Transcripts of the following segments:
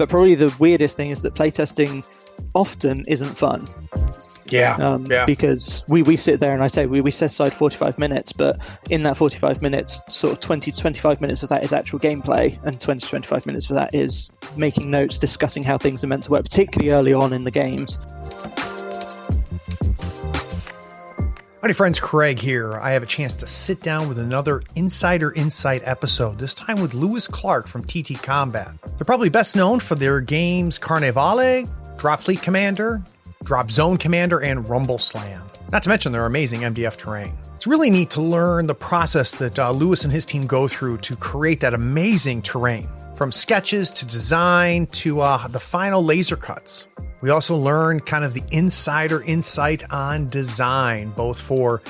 But probably the weirdest thing is that playtesting often isn't fun. Yeah. Because we sit there and I say we set aside 45 minutes, but in that 45 minutes, sort of 20 to 25 minutes of that is actual gameplay, and 20 to 25 minutes of that is making notes, discussing how things are meant to work, particularly early on in the games. Howdy friends, Craig here. I have a chance to sit down with another Insider Insight episode, this time with Lewis Clarke from TTCombat. They're probably best known for their games Carnevale, Drop Fleet Commander, Drop Zone Commander, and Rumbleslam. Not to mention their amazing MDF terrain. It's really neat to learn the process that Lewis and his team go through to create that amazing terrain. From sketches to design to the final laser cuts. We also learn kind of the insider insight on design, both for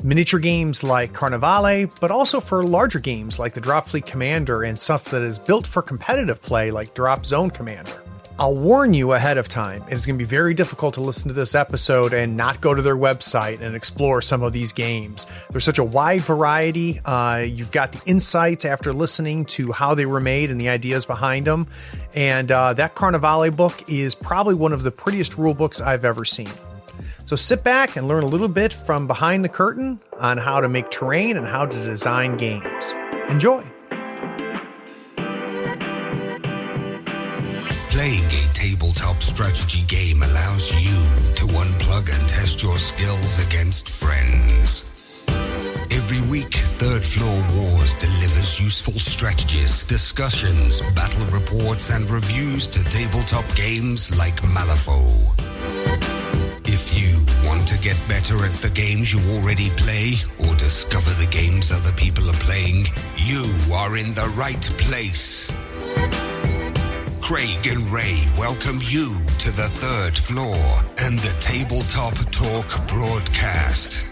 miniature games like Carnevale, but also for larger games like the Drop Fleet Commander and stuff that is built for competitive play like Drop Zone Commander. I'll warn you ahead of time, it's going to be very difficult to listen to this episode and not go to their website and explore some of these games. There's such a wide variety. You've got the insights after listening to how they were made and the ideas behind them. And that Carnevale book is probably one of the prettiest rule books I've ever seen. So sit back and learn a little bit from behind the curtain on how to make terrain and how to design games. Enjoy. Playing a tabletop strategy game allows you to unplug and test your skills against friends. Every week, Third Floor Wars delivers useful strategies, discussions, battle reports, and reviews to tabletop games like Malifaux. If you want to get better at the games you already play, or discover the games other people are playing, you are in the right place. Craig and Ray welcome you to the Third Floor and the Tabletop Talk broadcast.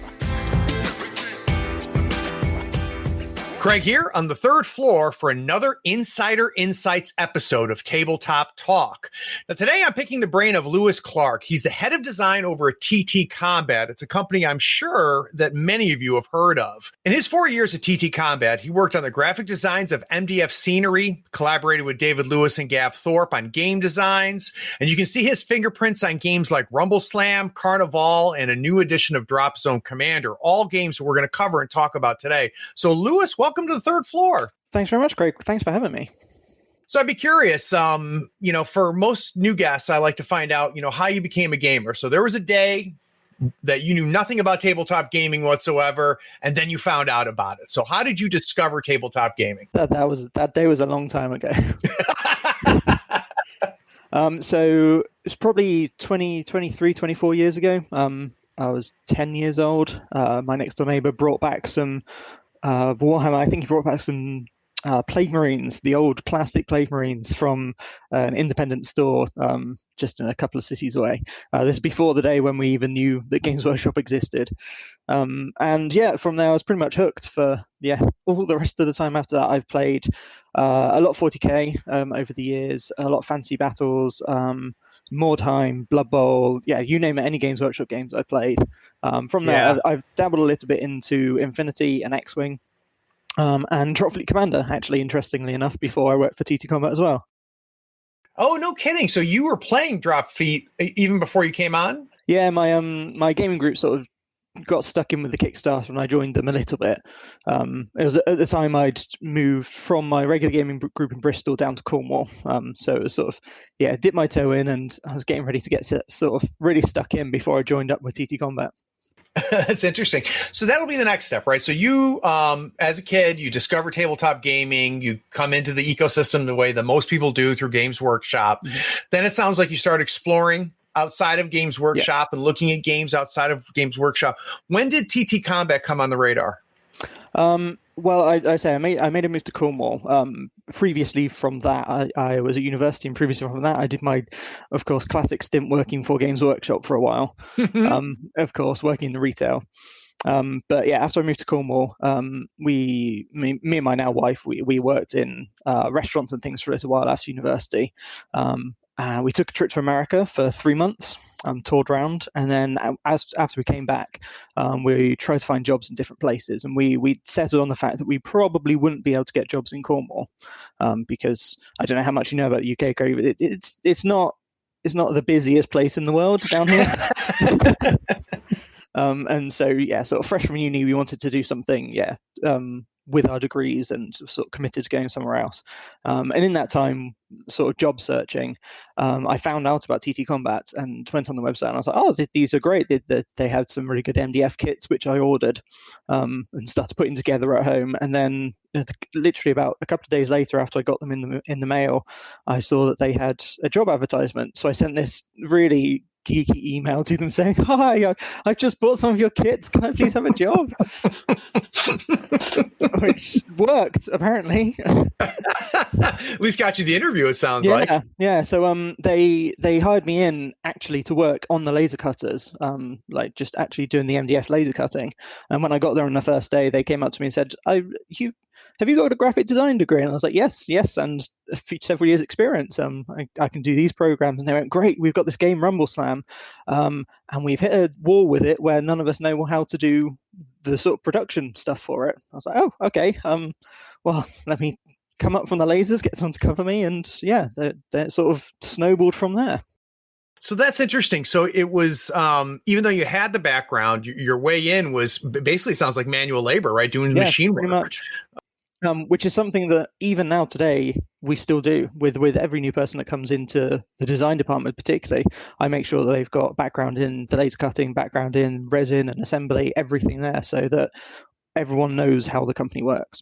Craig here on the Third Floor for another Insider Insights episode of Tabletop Talk. Now today I'm picking the brain of Lewis Clarke. He's the head of design over at TTCombat. It's a company I'm sure that many of you have heard of. In his 4 years at TTCombat, he worked on the graphic designs of MDF scenery, collaborated with David Lewis and Gav Thorpe on game designs, and you can see his fingerprints on games like Rumbleslam, Carnevale, and a new edition of Drop Zone Commander, all games that we're going to cover and talk about today. So Lewis, welcome to the Third Floor. Thanks very much, Craig. Thanks for having me. So I'd be curious, for most new guests, I like to find out, how you became a gamer. So there was a day that you knew nothing about tabletop gaming whatsoever, and then you found out about it. So how did you discover tabletop gaming? That day was a long time ago. So it's probably 24 years ago. I was 10 years old. My next door neighbor brought back some Warhammer. I think he brought back some Plague Marines, the old plastic Plague Marines from an independent store just in a couple of cities away. This is before the day when we even knew that Games Workshop existed. From there I was pretty much hooked for all the rest of the time after that. I've played a lot of 40k over the years, a lot of Fantasy Battles, Mordheim, Blood Bowl, you name it, any Games Workshop games I played. From there, I've dabbled a little bit into Infinity and X-Wing, and Drop Fleet Commander, actually, interestingly enough, before I worked for TTCombat as well. Oh, no kidding. So you were playing Drop Fleet even before you came on? Yeah, my gaming group sort of got stuck in with the Kickstarter and I joined them a little bit. It was at the time I'd moved from my regular gaming group in Bristol down to Cornwall. So it was sort of, dipped my toe in and I was getting ready to get sort of really stuck in before I joined up with TTCombat. That's interesting. So that'll be the next step, right? So you, as a kid, you discover tabletop gaming, you come into the ecosystem the way that most people do through Games Workshop. Mm-hmm. Then it sounds like you start exploring outside of Games Workshop and looking at games outside of Games Workshop. When did TTCombat come on the radar? Well, I made a move to Cornwall. Previously from that, I was at university, and previously from that, I did my, of course, classic stint working for Games Workshop for a while. Of course, working in the retail. But after I moved to Cornwall, me and my now wife, we worked in restaurants and things for a little while after university. We took a trip to America for 3 months, toured around, and then after we came back, we tried to find jobs in different places, and we settled on the fact that we probably wouldn't be able to get jobs in Cornwall, because I don't know how much you know about the UK, Craig, but it's not the busiest place in the world down here. And so, sort of fresh from uni, we wanted to do something, with our degrees and sort of committed to going somewhere else. And in that time, sort of job searching, I found out about TTCombat and went on the website, and I was like, oh, these are great. They had some really good MDF kits, which I ordered and started putting together at home. And then literally about a couple of days later, after I got them in the mail, I saw that they had a job advertisement. So I sent this really geeky email to them saying, hi, I've just bought some of your kits. Can I please have a job? Which worked, apparently. At least got you the interview, it sounds like. Yeah. So they hired me in actually to work on the laser cutters, like just actually doing the MDF laser cutting. And when I got there on the first day, they came up to me and said, have you got a graphic design degree? And I was like, yes, and several years experience. I can do these programs. And they went, great, we've got this game Rumbleslam, and we've hit a wall with it where none of us know how to do the sort of production stuff for it. I was like, oh, okay. Well, let me come up from the lasers, get someone to cover me, and that sort of snowballed from there. So that's interesting. So it was, even though you had the background, your way in was basically sounds like manual labor, right? Doing machine work. Pretty much. Which is something that even now today we still do with every new person that comes into the design department. Particularly, I make sure that they've got background in the laser cutting, background in resin and assembly, everything there, so that everyone knows how the company works.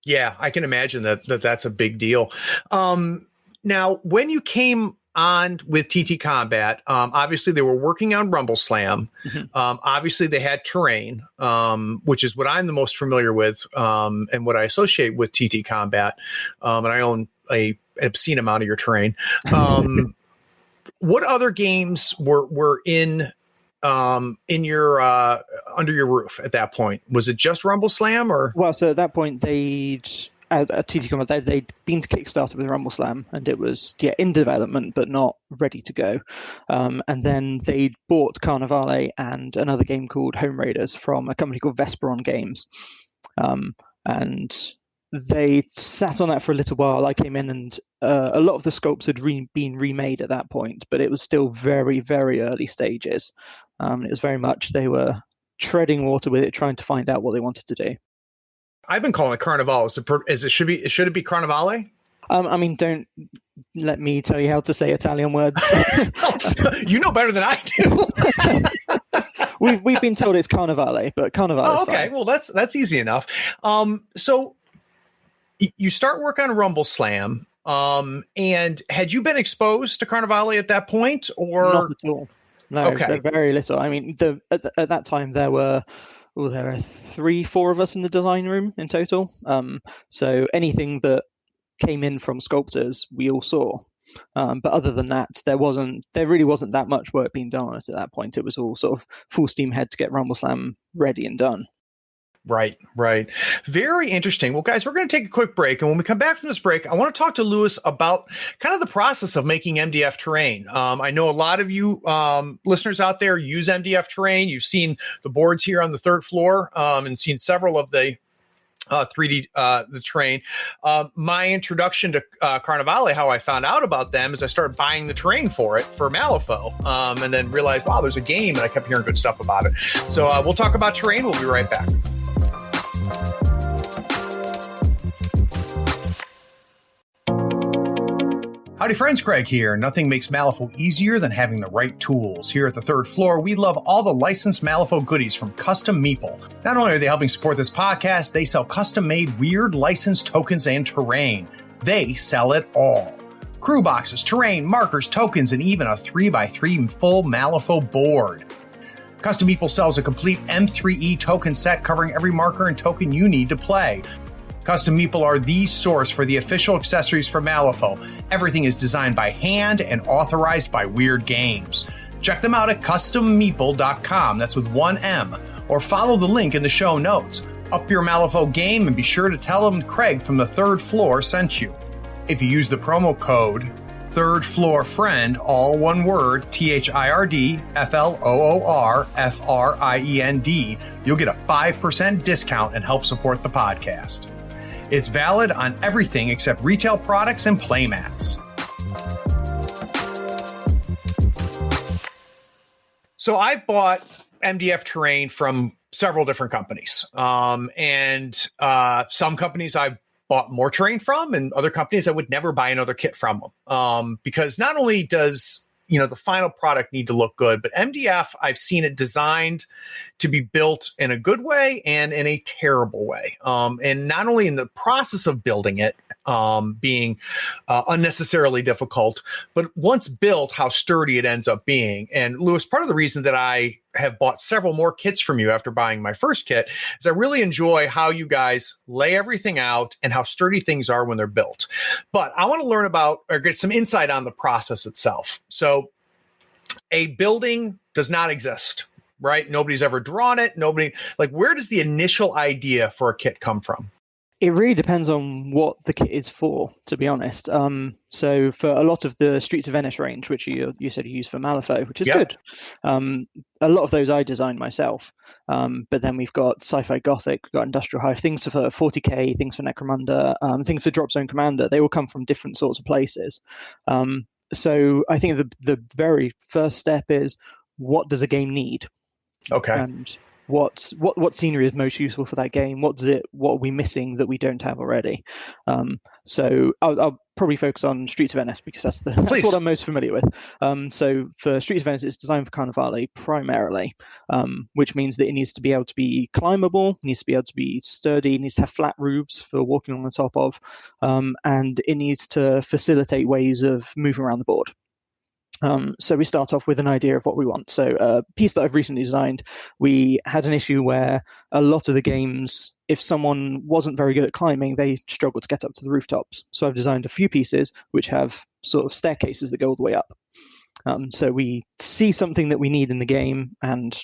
Yeah, I can imagine that's a big deal. Now, when you came on with TTCombat, obviously they were working on Rumbleslam. Mm-hmm. Obviously they had Terrain, which is what I'm the most familiar with, and what I associate with TTCombat. And I own an obscene amount of your Terrain. What other games were in your under your roof at that point? Was it just Rumbleslam, or? Well, so at that point at TTCombat, they'd been to Kickstarter with Rumbleslam, and it was in development but not ready to go. And then they bought Carnevale and another game called Home Raiders from a company called Vesperon Games, and they sat on that for a little while. I came in, and a lot of the sculpts had been remade at that point, but it was still very, very early stages. It was very much they were treading water with it, trying to find out what they wanted to do. I've been calling it Carnevale. Should it be Carnevale? I mean, don't let me tell you how to say Italian words. You know better than I do. We've been told it's Carnevale, but Carnevale. Oh, okay, well that's easy enough. So you start work on Rumbleslam, and had you been exposed to Carnevale at that point, or not at all? No, okay. Very little. I mean, at that time there were 3-4 of us in the design room in total. So anything that came in from sculptors, we all saw. But other than that, there really wasn't that much work being done on it at that point. It was all sort of full steam ahead to get Rumbleslam ready and done. Right. Very interesting. Well, guys, we're going to take a quick break. And when we come back from this break, I want to talk to Lewis about kind of the process of making MDF terrain. I know a lot of you listeners out there use MDF terrain. You've seen the boards here on the third floor and seen several of the 3D the terrain. My introduction to Carnevale, how I found out about them, is I started buying the terrain for Malifaux, and then realized, wow, there's a game, and I kept hearing good stuff about it. So we'll talk about terrain. We'll be right back. Howdy friends, Craig here. Nothing makes Malifaux easier than having the right tools. Here at the third floor, we love all the licensed Malifaux goodies from Custom Meeple. Not only are they helping support this podcast, they sell custom-made weird licensed tokens and terrain. They sell it all. Crew boxes, terrain, markers, tokens, and even a 3x3 full Malifaux board. Custom Meeple sells a complete M3E token set covering every marker and token you need to play. Custom Meeple are the source for the official accessories for Malifaux. Everything is designed by hand and authorized by Weird Games. Check them out at custommeeple.com, that's with one M, or follow the link in the show notes. Up your Malifaux game and be sure to tell them Craig from the third floor sent you. If you use the promo code Third Floor Friend, all one word, THIRDFLOORFRIEND, you'll get a 5% discount and help support the podcast. It's valid on everything except retail products and playmats. So I've bought MDF terrain from several different companies. And some companies I bought more terrain from, and other companies I would never buy another kit from them. Because not only does the final product need to look good, but MDF, I've seen it designed to be built in a good way and in a terrible way. And not only in the process of building it being unnecessarily difficult, but once built, how sturdy it ends up being. And Lewis, part of the reason that I have bought several more kits from you after buying my first kit is I really enjoy how you guys lay everything out and how sturdy things are when they're built. But I want to learn about or get some insight on the process itself. So a building does not exist, right? Nobody's ever drawn it. Where does the initial idea for a kit come from? It really depends on what the kit is for, to be honest. So for a lot of the Streets of Venice range, which you said you use for Malifaux, which is good. A lot of those I designed myself. But then we've got Sci-Fi Gothic, we've got Industrial Hive, things for 40k, things for Necromunda, things for Drop Zone Commander. They all come from different sorts of places. So I think the very first step is, what does a game need? Okay. And what scenery is most useful for that game? What are we missing that we don't have already? So I'll probably focus on Streets of Venice because that's what I'm most familiar with. So for Streets of Venice, it's designed for Carnevale primarily, which means that it needs to be able to be climbable, needs to be able to be sturdy, needs to have flat roofs for walking on the top of, and it needs to facilitate ways of moving around the board. So we start off with an idea of what we want. So a piece that I've recently designed, we had an issue where a lot of the games, if someone wasn't very good at climbing, they struggled to get up to the rooftops. So I've designed a few pieces which have sort of staircases that go all the way up. So we see something that we need in the game and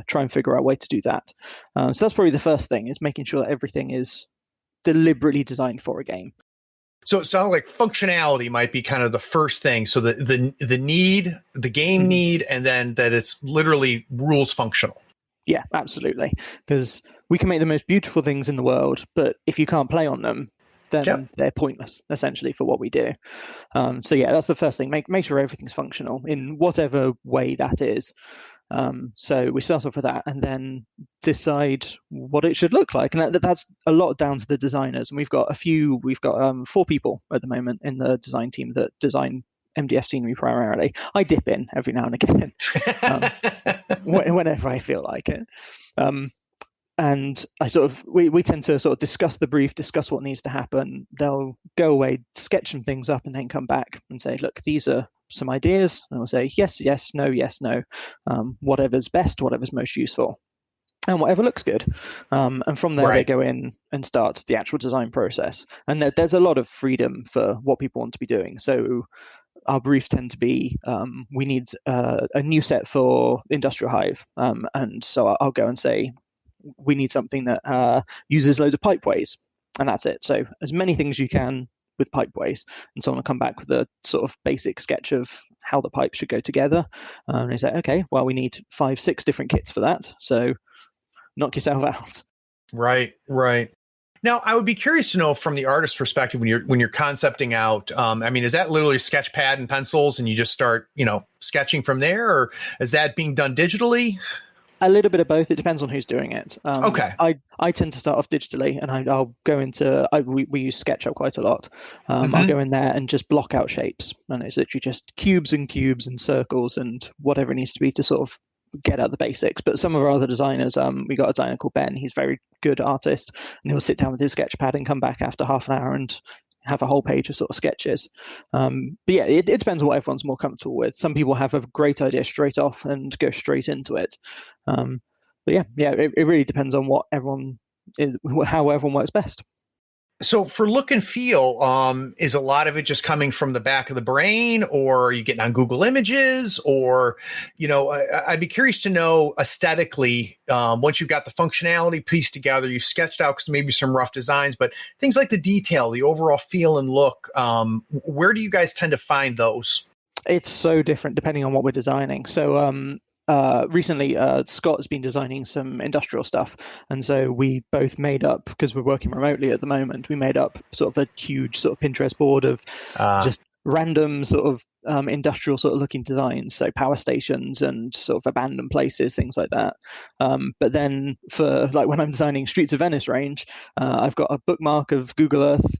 try and figure out a way to do that. So that's probably the first thing, is making sure that everything is deliberately designed for a game. So it sounds like functionality might be kind of the first thing. So the need, the game need, and then that it's literally rules functional. Yeah, absolutely. Because we can make the most beautiful things in the world, but if you can't play on them, then they're pointless, essentially, for what we do. So that's the first thing. Make sure everything's functional in whatever way that is. So we start off with that and then decide what it should look like. And that's a lot down to the designers. And we've got 4 people at the moment in the design team that design MDF scenery primarily. I dip in every now and again, whenever I feel like it. And we tend to sort of discuss the brief, discuss what needs to happen. They'll go away, sketch some things up, and then come back and say, look, these are some ideas. And I'll say, yes, no, whatever's best, whatever's most useful, and whatever looks good. And from there, They go in and start the actual design process. And there's a lot of freedom for what people want to be doing. So our briefs tend to be, we need a new set for Industrial Hive. And so I'll go and say, we need something that uses loads of pipeways, and that's it. So as many things you can with pipeways, and someone will come back with a sort of basic sketch of how the pipes should go together. And they say, okay, well, we need 5-6 different kits for that. So knock yourself out. Right. Now, I would be curious to know from the artist's perspective, when you're concepting out, is that literally sketch pad and pencils and you just start, sketching from there, or is that being done digitally? A little bit of both. It depends on who's doing it. Okay. I tend to start off digitally, and I'll go into. We use SketchUp quite a lot. I'll go in there and just block out shapes, and it's literally just cubes and circles and whatever it needs to be to sort of get out the basics. But some of our other designers, we got a designer called Ben. He's a very good artist, and he'll sit down with his sketch pad and come back after half an hour and have a whole page of sort of sketches. But it depends on what everyone's more comfortable with. Some people have a great idea straight off and go straight into it. It really depends on how everyone works best. So for look and feel, is a lot of it just coming from the back of the brain, or are you getting on Google Images, or, I'd be curious to know aesthetically, once you've got the functionality pieced together, you've sketched out maybe some rough designs, but things like the detail, the overall feel and look, where do you guys tend to find those? It's so different depending on what we're designing. So recently, Scott has been designing some industrial stuff. And so we both made up, because we're working remotely at the moment, we made up sort of a huge sort of Pinterest board of just random sort of industrial sort of looking designs. So power stations and sort of abandoned places, things like that. But then for like when I'm designing Streets of Venice range, I've got a bookmark of Google Earth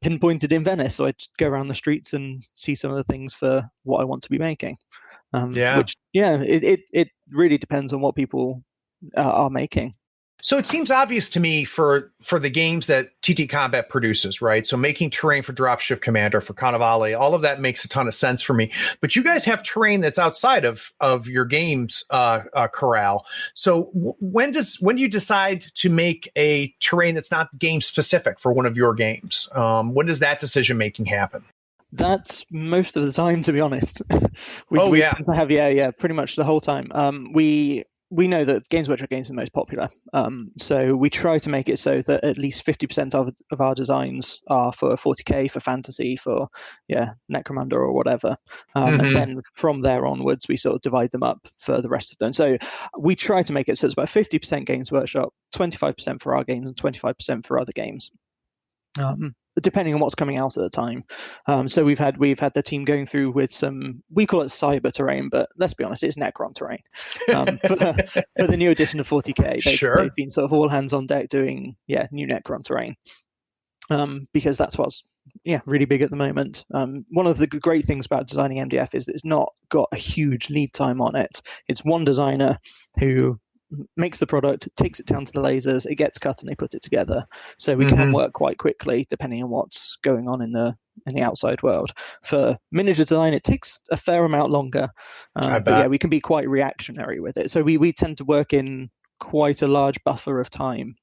pinpointed in Venice. So I just go around the streets and see some of the things for what I want to be making. Which, it really depends on what people are making. So it seems obvious to me for the games that TTCombat produces, right? So making terrain for Dropship Commander, for Carnevale, all of that makes a ton of sense for me. But you guys have terrain that's outside of your game's corral. So when do you decide to make a terrain that's not game specific for one of your games? When does that decision making happen? That's most of the time, to be honest. we tend to have pretty much the whole time. We know that Games Workshop games are the most popular, so we try to make it so that at least 50% of our designs are for 40k, for fantasy, for Necromunda or whatever, and then from there onwards we sort of divide them up for the rest of them. So we try to make it so it's about 50% Games Workshop, 25% for our games, and 25% for other games. Depending on what's coming out at the time. So we've had the team going through with some, we call it cyber terrain, but let's be honest, it's Necron terrain. For the new edition of 40k, they've been sort of all hands on deck doing new Necron terrain. Because that's what's really big at the moment. One of the great things about designing MDF is that it's not got a huge lead time on it. It's one designer who makes the product, takes it down to the lasers, it gets cut, and they put it together. So we can work quite quickly depending on what's going on in the outside world. For miniature design, it takes a fair amount longer, but we can be quite reactionary with it. So we tend to work in quite a large buffer of time.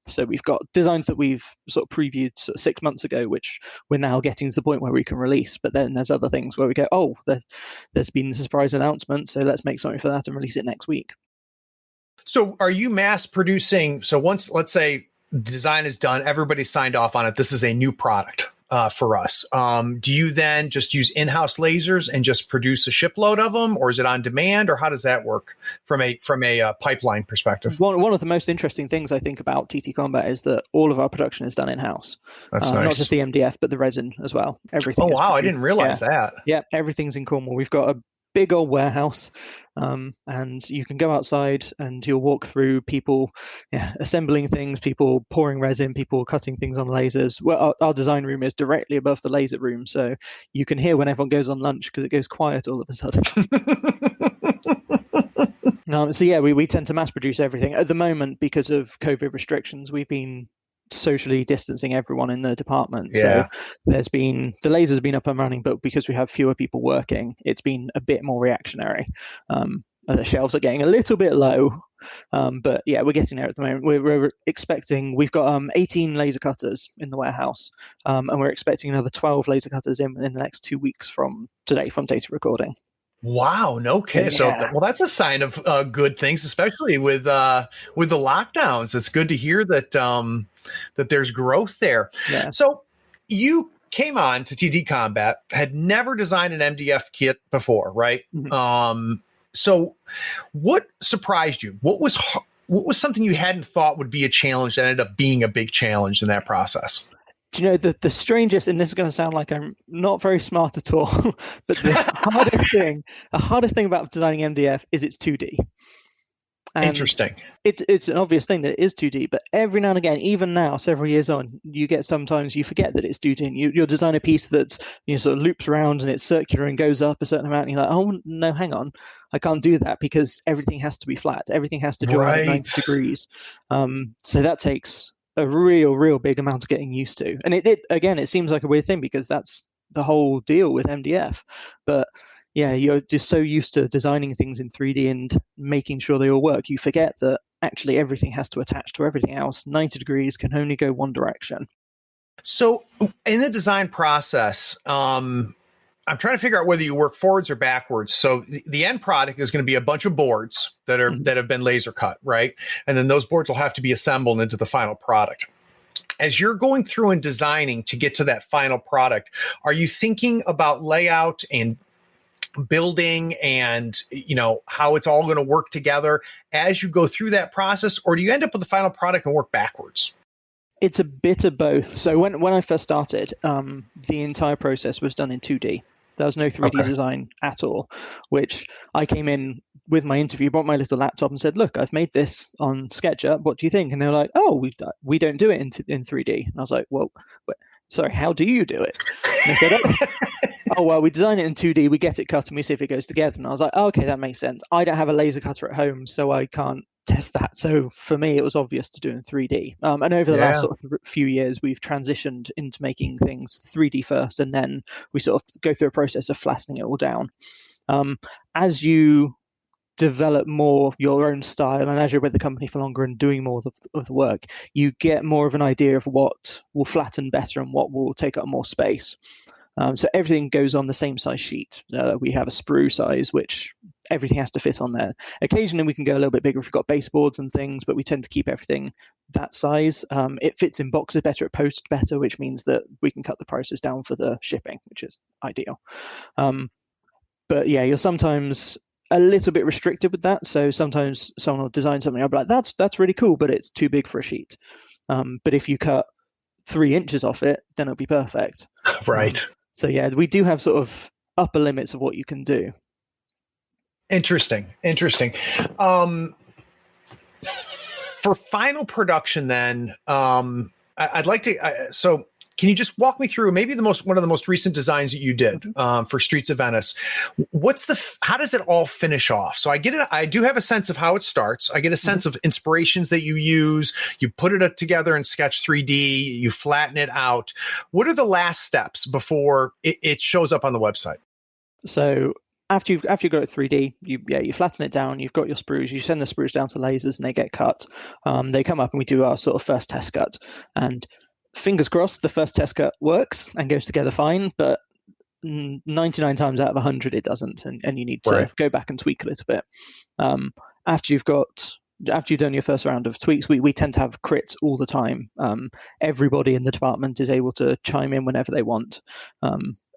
So we've got designs that we've sort of previewed 6 months ago, which we're now getting to the point where we can release. But then there's other things where we go, there's been a surprise announcement, so let's make something for that and release it next week. So are you mass producing? So once, let's say, design is done, everybody signed off on it, this is a new product for us. Do you then just use in-house lasers and just produce a shipload of them, or is it on demand, or how does that work from a pipeline perspective? One of the most interesting things I think about TTCombat is that all of our production is done in-house. That's nice. Not just the MDF, but the resin as well. Everything. Oh, wow. I didn't realize that. Yeah, everything's in Cornwall. We've got a big old warehouse, and you can go outside and you'll walk through people assembling things, people pouring resin, people cutting things on lasers. Well, our design room is directly above the laser room, so you can hear when everyone goes on lunch because it goes quiet all of a sudden. So we tend to mass produce everything at the moment because of COVID restrictions. We've been socially distancing everyone in the department. So there's been, the lasers have been up and running, but because we have fewer people working, it's been a bit more reactionary. The shelves are getting a little bit low, but we're getting there at the moment. We're expecting, we've got 18 laser cutters in the warehouse, and we're expecting another 12 laser cutters in the next 2 weeks from today, from data recording. Wow, no kidding. So, that's a sign of good things, especially with the lockdowns. It's good to hear that that there's growth there. Yeah. So you came on to TTCombat, had never designed an MDF kit before, right? Mm-hmm. So what surprised you? What was something you hadn't thought would be a challenge that ended up being a big challenge in that process? Do you know, the strangest, and this is going to sound like I'm not very smart at all, but the hardest thing about designing MDF is it's 2D. And interesting. It's an obvious thing that it is 2D, but every now and again, even now, several years on, sometimes you forget that it's 2D. And you'll design a piece that's sort of loops around and it's circular and goes up a certain amount, and you're like, oh no, hang on, I can't do that because everything has to be flat. Everything has to join at 90 degrees. So that takes a real big amount of getting used to. And it seems like a weird thing because that's the whole deal with MDF. But you're just so used to designing things in 3D and making sure they all work, you forget that actually everything has to attach to everything else. 90 degrees can only go one direction. So in the design process, I'm trying to figure out whether you work forwards or backwards. So the end product is going to be a bunch of boards that have been laser cut, right? And then those boards will have to be assembled into the final product. As you're going through and designing to get to that final product, are you thinking about layout and building and, how it's all going to work together as you go through that process? Or do you end up with the final product and work backwards? It's a bit of both. So when I first started, the entire process was done in 2D. There was no 3D design at all, which I came in with my interview, brought my little laptop and said, look, I've made this on SketchUp. What do you think? And they were like, oh, we don't do it in 3D. And I was like, well, sorry, how do you do it? And they said, oh, well, we design it in 2D, we get it cut, and we see if it goes together. And I was like, oh, okay, that makes sense. I don't have a laser cutter at home, so I can't test that. So for me, it was obvious to do in 3D. And over the last sort of few years, we've transitioned into making things 3D first, and then we sort of go through a process of flattening it all down. As you develop more your own style, and as you're with the company for longer and doing more of the work, you get more of an idea of what will flatten better and what will take up more space. So everything goes on the same size sheet. We have a sprue size, which everything has to fit on there. Occasionally we can go a little bit bigger if we've got baseboards and things, but we tend to keep everything that size. It fits in boxes better, it posts better, which means that we can cut the prices down for the shipping, which is ideal. But yeah, you're sometimes a little bit restricted with that. So sometimes someone will design something, I'll be like, that's really cool, but it's too big for a sheet. But if you cut 3 inches off it, then it'll be perfect. Right. So yeah, we do have sort of upper limits of what you can do. Interesting. For final production, then, I'd like to. So, can you just walk me through maybe one of the most recent designs that you did for Streets of Venice? How does it all finish off? So I get it. I do have a sense of how it starts. I get a sense of inspirations that you use. You put it together in Sketch 3D. You flatten it out. What are the last steps before it shows up on the website? So after you've got it 3D, you flatten it down. You've got your sprues. You send the sprues down to lasers, and they get cut. They come up, and we do our sort of first test cut. And fingers crossed, the first test cut works and goes together fine, but 99 times out of 100 it doesn't, and you need to go back and tweak a little bit. After you've done your first round of tweaks, we tend to have crits all the time. Everybody in the department is able to chime in whenever they want.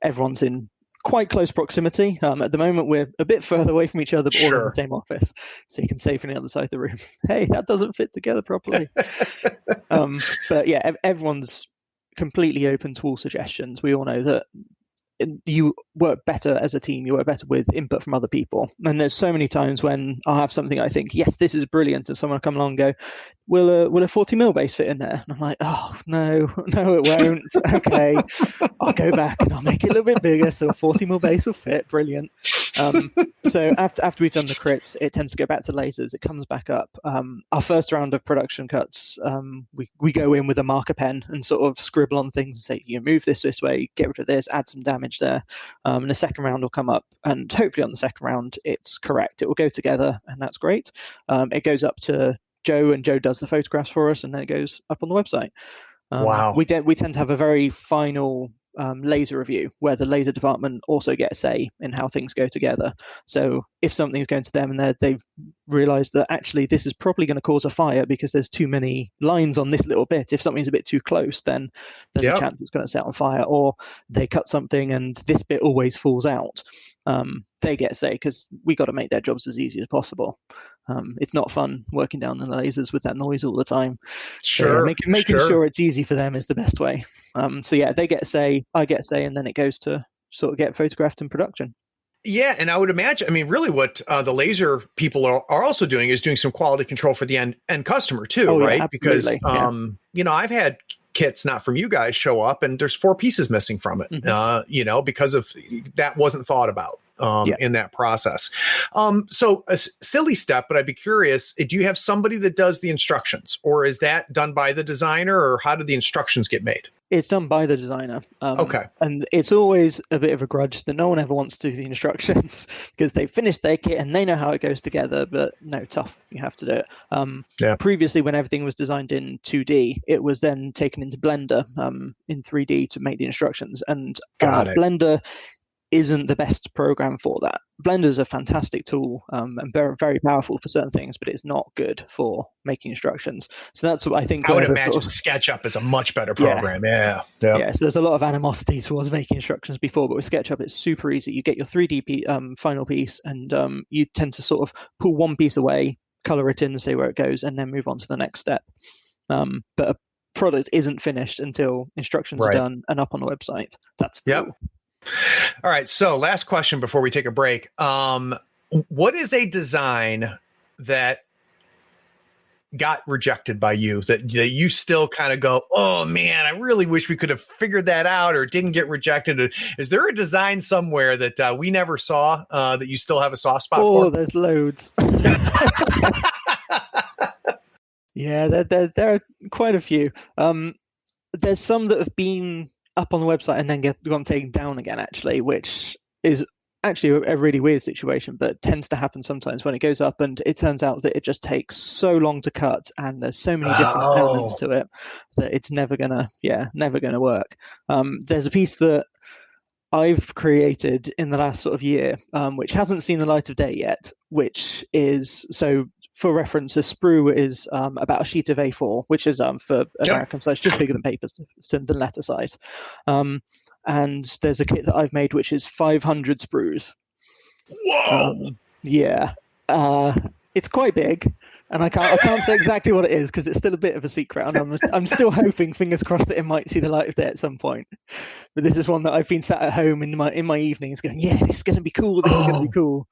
Everyone's in quite close proximity. At the moment, we're a bit further away from each other, but all in the same office. So you can say from the other side of the room, hey, that doesn't fit together properly. But yeah, everyone's completely open to all suggestions. We all know that you work better as a team, you work better with input from other people. And there's so many times when I'll have something I think, yes, this is brilliant, and someone will come along and go, will a 40mm base fit in there? And I'm like, oh, no, it won't. Okay, I'll go back and I'll make it a little bit bigger so a 40mm base will fit. Brilliant. So after we've done the crits, it tends to go back to lasers. It comes back up. Our first round of production cuts, we go in with a marker pen and sort of scribble on things and say, you move this way, get rid of this, add some damage there. And the second round will come up, and hopefully on the second round it's correct. It will go together, and that's great. It goes up to Joe, and Joe does the photographs for us, and then it goes up on the website. Wow. We tend to have a very final laser review where the laser department also get a say in how things go together. So if something's going to them and they've realized that actually this is probably going to cause a fire because there's too many lines on this little bit, if something's a bit too close, then there's a chance it's going to set on fire. Or they cut something and this bit always falls out. They get a say because we got to make their jobs as easy as possible. It's not fun working down the lasers with that noise all the time. Sure. So, making sure it's easy for them is the best way. So yeah, they get a say, I get a say, and then it goes to sort of get photographed in production. Yeah, and I would imagine, what the laser people are also doing is doing some quality control for the end customer too, right? Yeah, because, I've had kits, not from you guys, show up and there's 4 pieces missing from it, because of that wasn't thought about. in that process. So a silly step, but I'd be curious, do you have somebody that does the instructions, or is that done by the designer, or how do the instructions get made? It's done by the designer. Okay. And it's always a bit of a grudge that no one ever wants to do the instructions because they finished their kit and they know how it goes together, but no, tough. You have to do it. Previously, when everything was designed in 2D, it was then taken into Blender in 3D to make the instructions. And Blender isn't the best program for that. Blender's a fantastic tool and very, very powerful for certain things, but it's not good for making instructions. So that's what I think. I would imagine SketchUp is a much better program. Yeah. So there's a lot of animosity towards making instructions before, but with SketchUp, it's super easy. You get your 3D final piece, and you tend to sort of pull one piece away, color it in, say where it goes, and then move on to the next step. But a product isn't finished until instructions are done and up on the website. That's the rule. All right. So last question before we take a break. What is a design that got rejected by you that you still kind of go, oh man, I really wish we could have figured that out, or didn't get rejected? Is there a design somewhere that we never saw that you still have a soft spot for? Oh, there's loads. Yeah, there are quite a few. There's some that have been up on the website and then gone taken down again, actually, which is actually a really weird situation, but tends to happen sometimes when it goes up and it turns out that it just takes so long to cut and there's so many different elements to it that it's never gonna work. There's a piece that I've created in the last sort of year, which hasn't seen the light of day yet, which is, so for reference, a sprue is about a sheet of A4, which is for American size, just bigger than paper, than letter size. And there's a kit that I've made which is 500 sprues. Whoa! It's quite big, and I can't say exactly what it is because it's still a bit of a secret. And I'm still hoping, fingers crossed, that it might see the light of day at some point. But this is one that I've been sat at home in my evenings going, yeah, this is going to be cool. This is going to be cool.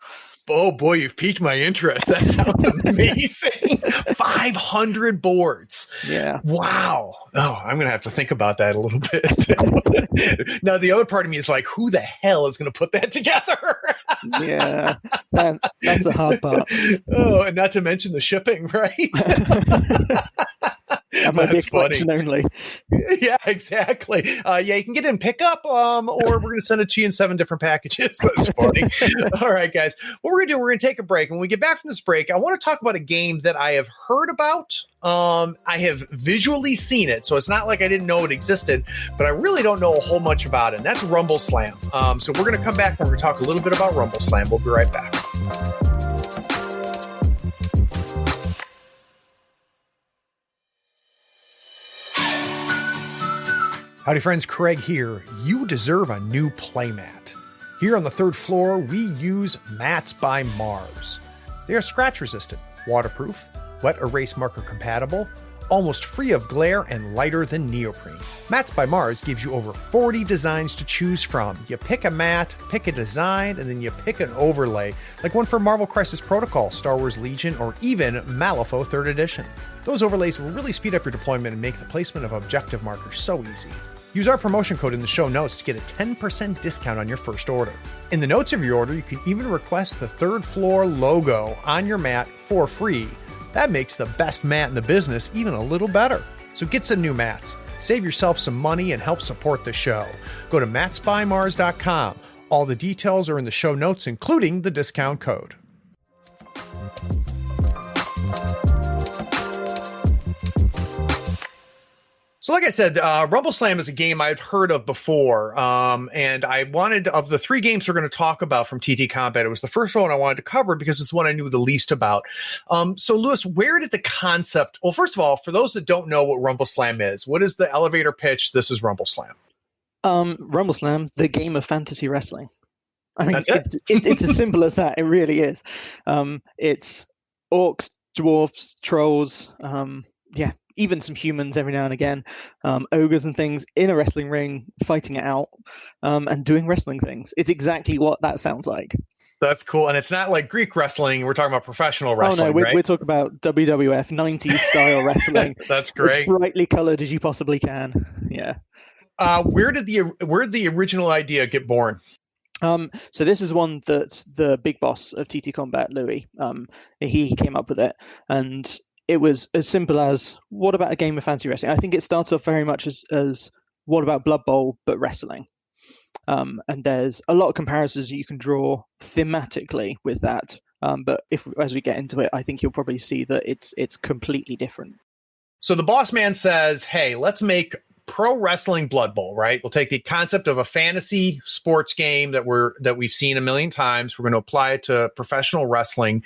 Oh boy, you've piqued my interest. That sounds amazing. 500 boards. Yeah. Wow. Oh, I'm going to have to think about that a little bit. Now, the other part of me is like, who the hell is going to put that together? Yeah, that's the hard part. Oh, and not to mention the shipping, right? That's funny. Only. Yeah, exactly. You can get it in pickup, or we're going to send it to you in 7 different packages. That's funny. All right, guys. What we're going to do, we're going to take a break. When we get back from this break, I want to talk about a game that I have heard about. I have visually seen it, so it's not like I didn't know it existed, but I really don't know a whole much about it, and that's Rumbleslam. So we're going to come back and we're going to talk a little bit about Rumbleslam. We'll be right back. Howdy friends, Craig here. You deserve a new playmat. Here on the 3rd floor, we use Mats by Mars. They are scratch resistant, waterproof, wet erase marker compatible, almost free of glare, and lighter than neoprene. Mats by Mars gives you over 40 designs to choose from. You pick a mat, pick a design, and then you pick an overlay, like one for Marvel Crisis Protocol, Star Wars Legion, or even Malifaux 3rd Edition. Those overlays will really speed up your deployment and make the placement of objective markers so easy. Use our promotion code in the show notes to get a 10% discount on your first order. In the notes of your order, you can even request the 3rd floor logo on your mat for free. That makes the best mat in the business even a little better. So get some new mats, save yourself some money, and help support the show. Go to matsbymars.com. All the details are in the show notes, including the discount code. So like I said, Rumbleslam is a game I'd heard of before, and I wanted, of the 3 games we're going to talk about from TTCombat, it was the first one I wanted to cover because it's the one I knew the least about. So Lewis, where did the concept, well, first of all, for those that don't know what Rumbleslam is, what is the elevator pitch? This is Rumbleslam. Rumbleslam, the game of fantasy wrestling. I mean, it's as simple as that. It really is. It's orcs, dwarves, trolls, even some humans every now and again, ogres and things in a wrestling ring, fighting it out, and doing wrestling things. It's exactly what that sounds like. That's cool. And it's not like Greek wrestling. We're talking about professional wrestling, right? We're talking about WWF 90s style wrestling. That's great. As brightly colored as you possibly can. Yeah. Where did the original idea get born? So this is one that the big boss of TTCombat, Louis, he came up with it, and it was as simple as, what about a game of fantasy wrestling? I think it starts off very much as what about Blood Bowl but wrestling? And there's a lot of comparisons you can draw thematically with that. But as we get into it, I think you'll probably see that it's completely different. So the boss man says, hey, let's make pro wrestling Blood Bowl, right? We'll take the concept of a fantasy sports game that we've seen a million times. We're going to apply it to professional wrestling.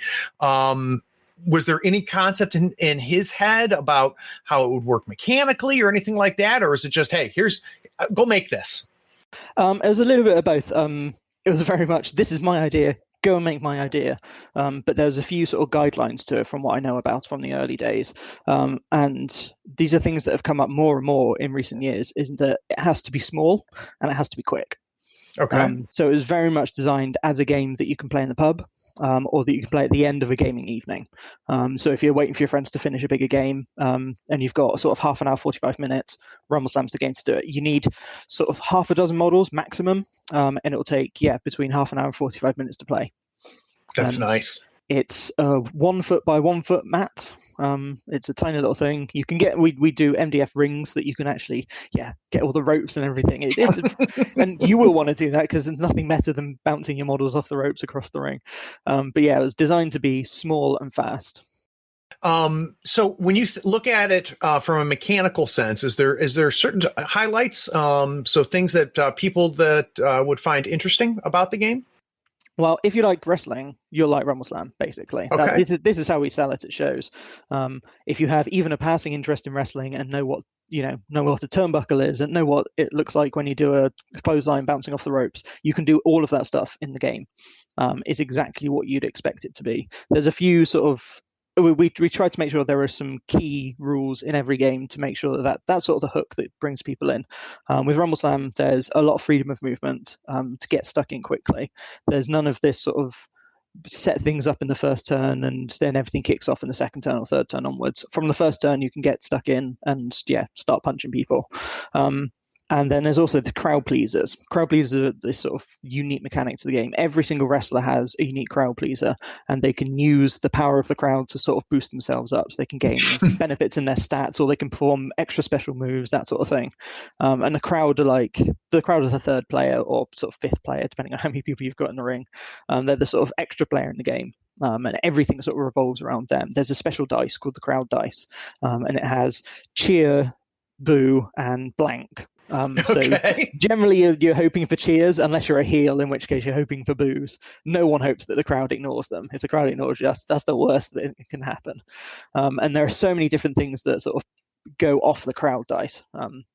Was there any concept in his head about how it would work mechanically or anything like that? Or is it just, hey, go make this? It was a little bit of both. It was very much, this is my idea, go and make my idea. But there's a few sort of guidelines to it from what I know about from the early days. And these are things that have come up more and more in recent years, is that it has to be small and it has to be quick. Okay. So it was very much designed as a game that you can play in the pub. Or that you can play at the end of a gaming evening. So if you're waiting for your friends to finish a bigger game, and you've got sort of half an hour, 45 minutes, Rumbleslam's the game to do it. You need sort of half a dozen models maximum, and it'll take, between half an hour and 45 minutes to play. That's nice. It's a 1 foot by 1 foot mat. It's a tiny little thing. You can get, we do MDF rings that you can actually, get all the ropes and everything. And you will want to do that because there's nothing better than bouncing your models off the ropes across the ring. But it was designed to be small and fast. So when you look at it from a mechanical sense, is there certain highlights? So things that people that would find interesting about the game? Well, if you like wrestling, you'll like Rumbleslam, basically. Okay. This is how we sell it at shows. If you have even a passing interest in wrestling and know what a turnbuckle is and know what it looks like when you do a clothesline bouncing off the ropes, you can do all of that stuff in the game. It's exactly what you'd expect it to be. There's a few sort of we tried to make sure there are some key rules in every game to make sure that's sort of the hook that brings people in. With Rumbleslam, there's a lot of freedom of movement to get stuck in quickly. There's none of this sort of set things up in the first turn and then everything kicks off in the second turn or third turn onwards. From the first turn, you can get stuck in and start punching people. And then there's also the crowd pleasers. Crowd pleasers are this sort of unique mechanic to the game. Every single wrestler has a unique crowd pleaser, and they can use the power of the crowd to sort of boost themselves up. So they can gain benefits in their stats, or they can perform extra special moves, that sort of thing. And the crowd are the third player or sort of fifth player, depending on how many people you've got in the ring. They're the sort of extra player in the game. And everything sort of revolves around them. There's a special dice called the crowd dice, and it has cheer, boo, and blank. So generally you're hoping for cheers unless you're a heel, in which case you're hoping for boos. No one hopes that the crowd ignores them. If the crowd ignores you, that's the worst that it can happen. And there are so many different things that sort of go off the crowd dice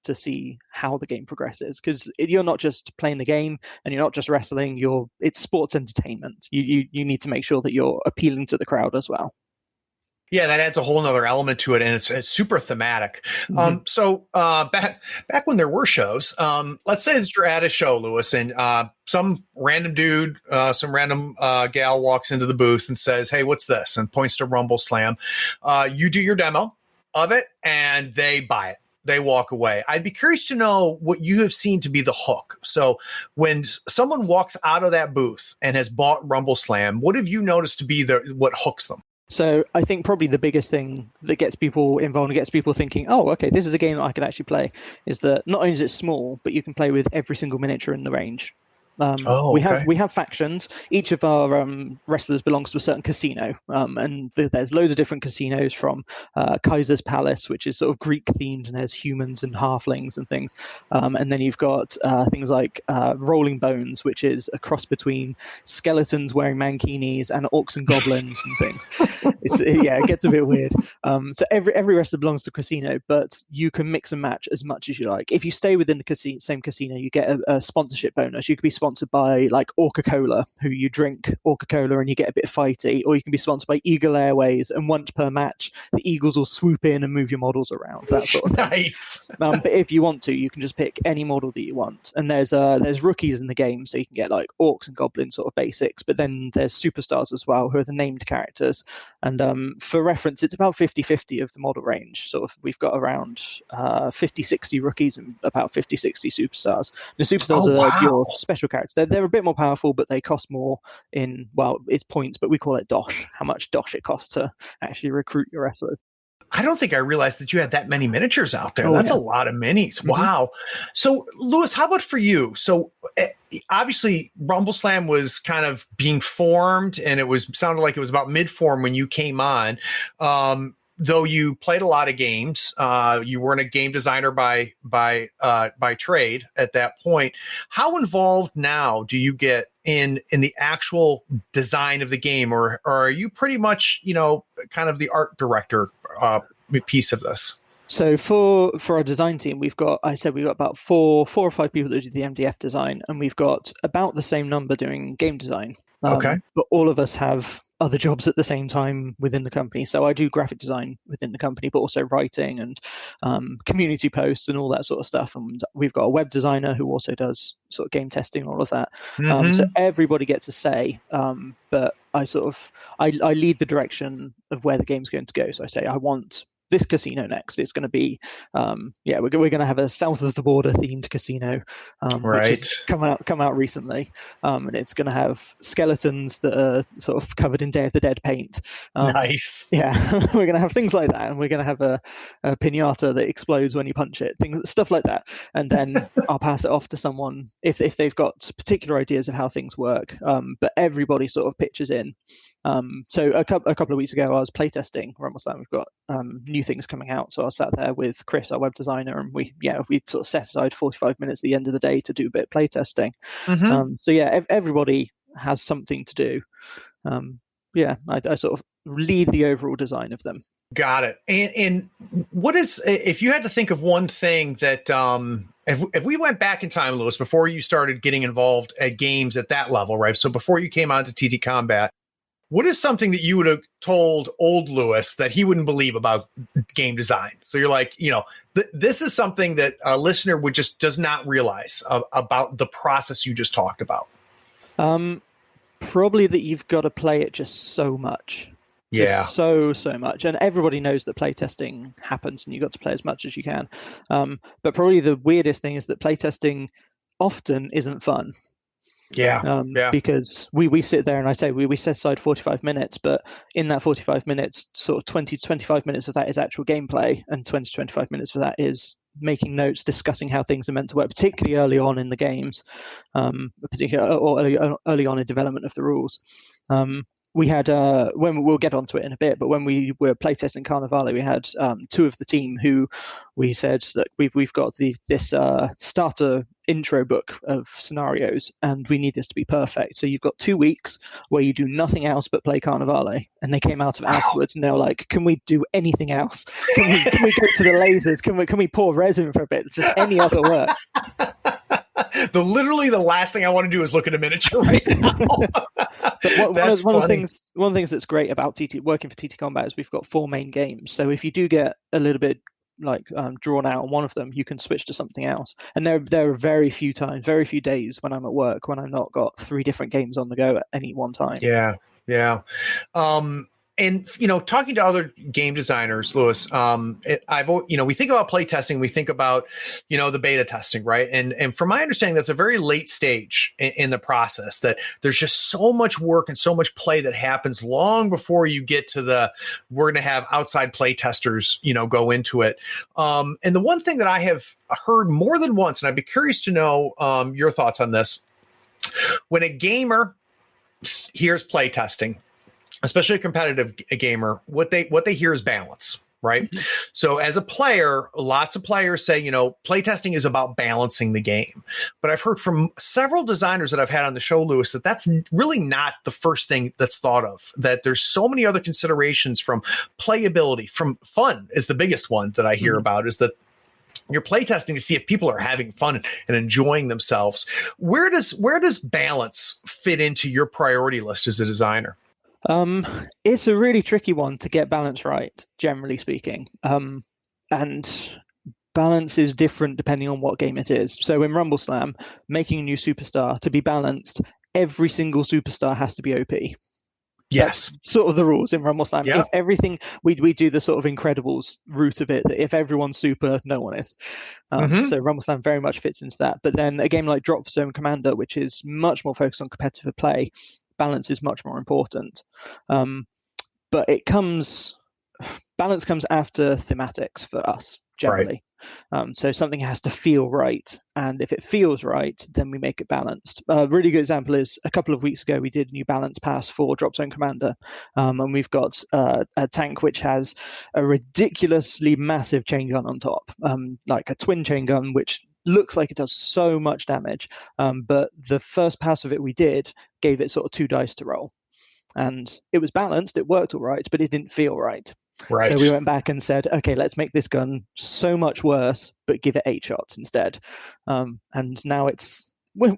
to see how the game progresses, because you're not just playing the game and you're not just wrestling, it's sports entertainment. You need to make sure that you're appealing to the crowd as well. Yeah, that adds a whole nother element to it, and it's super thematic. Mm-hmm. So back when there were shows, let's say that you're at a show, Lewis, and some random dude, some random gal walks into the booth and says, "Hey, what's this?" and points to Rumbleslam. You do your demo of it, and they buy it. They walk away. I'd be curious to know what you have seen to be the hook. So when someone walks out of that booth and has bought Rumbleslam, what have you noticed to be what hooks them? So I think probably the biggest thing that gets people involved and gets people thinking, oh, okay, this is a game that I can actually play, is that not only is it small, but you can play with every single miniature in the range. We have factions. Each of our wrestlers belongs to a certain casino, and there's loads of different casinos, from Kaiser's Palace, which is sort of Greek themed, and there's humans and halflings and things. And then you've got things like Rolling Bones, which is a cross between skeletons wearing mankinis and orcs and goblins and things. It gets a bit weird. So every wrestler belongs to a casino, but you can mix and match as much as you like. If you stay within the same casino, you get a sponsorship bonus. You could be sponsored by like Orca-Cola, who you drink Orca-Cola and you get a bit fighty, or you can be sponsored by Eagle Airways, and once per match the Eagles will swoop in and move your models around, that sort of thing. Nice. But if you want to, you can just pick any model that you want, and there's rookies in the game, so you can get like orcs and goblins, sort of basics, but then there's superstars as well, who are the named characters. And for reference, it's about 50-50 of the model range. Sort of, we've got around 50-60 rookies and about 50-60 superstars. The superstars are your special characters. They're a bit more powerful, but they cost more in, well, it's points, but we call it dosh, how much dosh it costs to actually recruit your wrestlers. I don't think I realized that you had that many miniatures out there. Oh, That's yeah. a lot of minis. Wow. So, Lewis, how about for you? So, obviously, Rumbleslam was kind of being formed, and it sounded like it was about mid-form when you came on. Though you played a lot of games, you weren't a game designer by trade at that point. How involved now do you get in the actual design of the game, or are you pretty much, kind of the art director piece of this? So for our design team, we've got about four or five people that do the MDF design, and we've got about the same number doing game design. Okay. But all of us have other jobs at the same time within the company. So I do graphic design within the company, but also writing and community posts and all that sort of stuff. And we've got a web designer who also does sort of game testing, all of that. So everybody gets a say, but I lead the direction of where the game's going to go. So I say, I want this casino next. It's going to be, we're going to have a south of the border themed casino, which has come out recently, and it's going to have skeletons that are sort of covered in Day of the Dead paint. Nice. Yeah, we're going to have things like that, and we're going to have a pinata that explodes when you punch it, stuff like that. And then I'll pass it off to someone if they've got particular ideas of how things work. But everybody sort of pitches in. So a couple of weeks ago, I was playtesting Rumbleslam. We've got new things coming out, so I sat there with Chris, our web designer, and we sort of set aside 45 minutes at the end of the day to do a bit of playtesting. Everybody has something to do. I sort of lead the overall design of them. Got it. And what is, if you had to think of one thing that if we went back in time, Lewis, before you started getting involved at games at that level, right? So before you came on to TTCombat, what is something that you would have told old Lewis that he wouldn't believe about game design? So you're like, this is something that a listener does not realize about the process you just talked about. Probably that you've got to play it just so much. Just so much. And everybody knows that playtesting happens and you've got to play as much as you can. But probably the weirdest thing is that playtesting often isn't fun. Because we sit there and I say we set aside 45 minutes, but in that 45 minutes, sort of 20 to 25 minutes of that is actual gameplay, and 20 to 25 minutes of that is making notes, discussing how things are meant to work, particularly early on in the games, early on in development of the rules. We had when we'll get onto it in a bit, but when we were playtesting Carnevale, we had two of the team who we said that we've got this starter intro book of scenarios, and we need this to be perfect. So you've got 2 weeks where you do nothing else but play Carnevale. And they came out of it afterwards, and they were like, "Can we do anything else? Can we go to the lasers? Can we pour resin for a bit? Just any other work." Literally the last thing I want to do is look at a miniature right now. One of the things that's great about working for TTCombat is we've got 4 main games. So if you do get a little bit drawn out on one of them, you can switch to something else. And there are very few days when I'm at work when I've not got 3 different games on the go at any one time. Yeah. And, talking to other game designers, Lewis, we think about play testing, we think about, the beta testing, right? And from my understanding, that's a very late stage in the process, that there's just so much work and so much play that happens long before you get to we're going to have outside play testers, go into it. And the one thing that I have heard more than once, and I'd be curious to know your thoughts on this, when a gamer hears play testing, especially a competitive gamer, what they hear is balance, right? Mm-hmm. So as a player, lots of players say, playtesting is about balancing the game. But I've heard from several designers that I've had on the show, Lewis, that that's really not the first thing that's thought of, that there's so many other considerations, from playability, from fun is the biggest one that I hear about, is that you're playtesting to see if people are having fun and enjoying themselves. Where does balance fit into your priority list as a designer? It's a really tricky one to get balance right, generally speaking. And balance is different depending on what game it is. So in Rumbleslam, making a new superstar, to be balanced, every single superstar has to be OP. Yes. That's sort of the rules in Rumbleslam. Yeah. If everything, we do the sort of Incredibles route of it, that if everyone's super, no one is. So Rumbleslam very much fits into that. But then a game like Drop Zone Commander, which is much more focused on competitive play, balance is much more important. But balance comes after thematics for us, generally. Right. So something has to feel right, and if it feels right, then we make it balanced. A really good example is a couple of weeks ago we did a new balance pass for Drop Zone Commander, and we've got a tank which has a ridiculously massive chain gun on top, like a twin chain gun, which looks like it does so much damage, but the first pass of it we did gave it sort of 2 dice to roll, and it was balanced, it worked all right, but it didn't feel right. Right. So we went back and said, okay, let's make this gun so much worse, but give it 8 shots instead. And now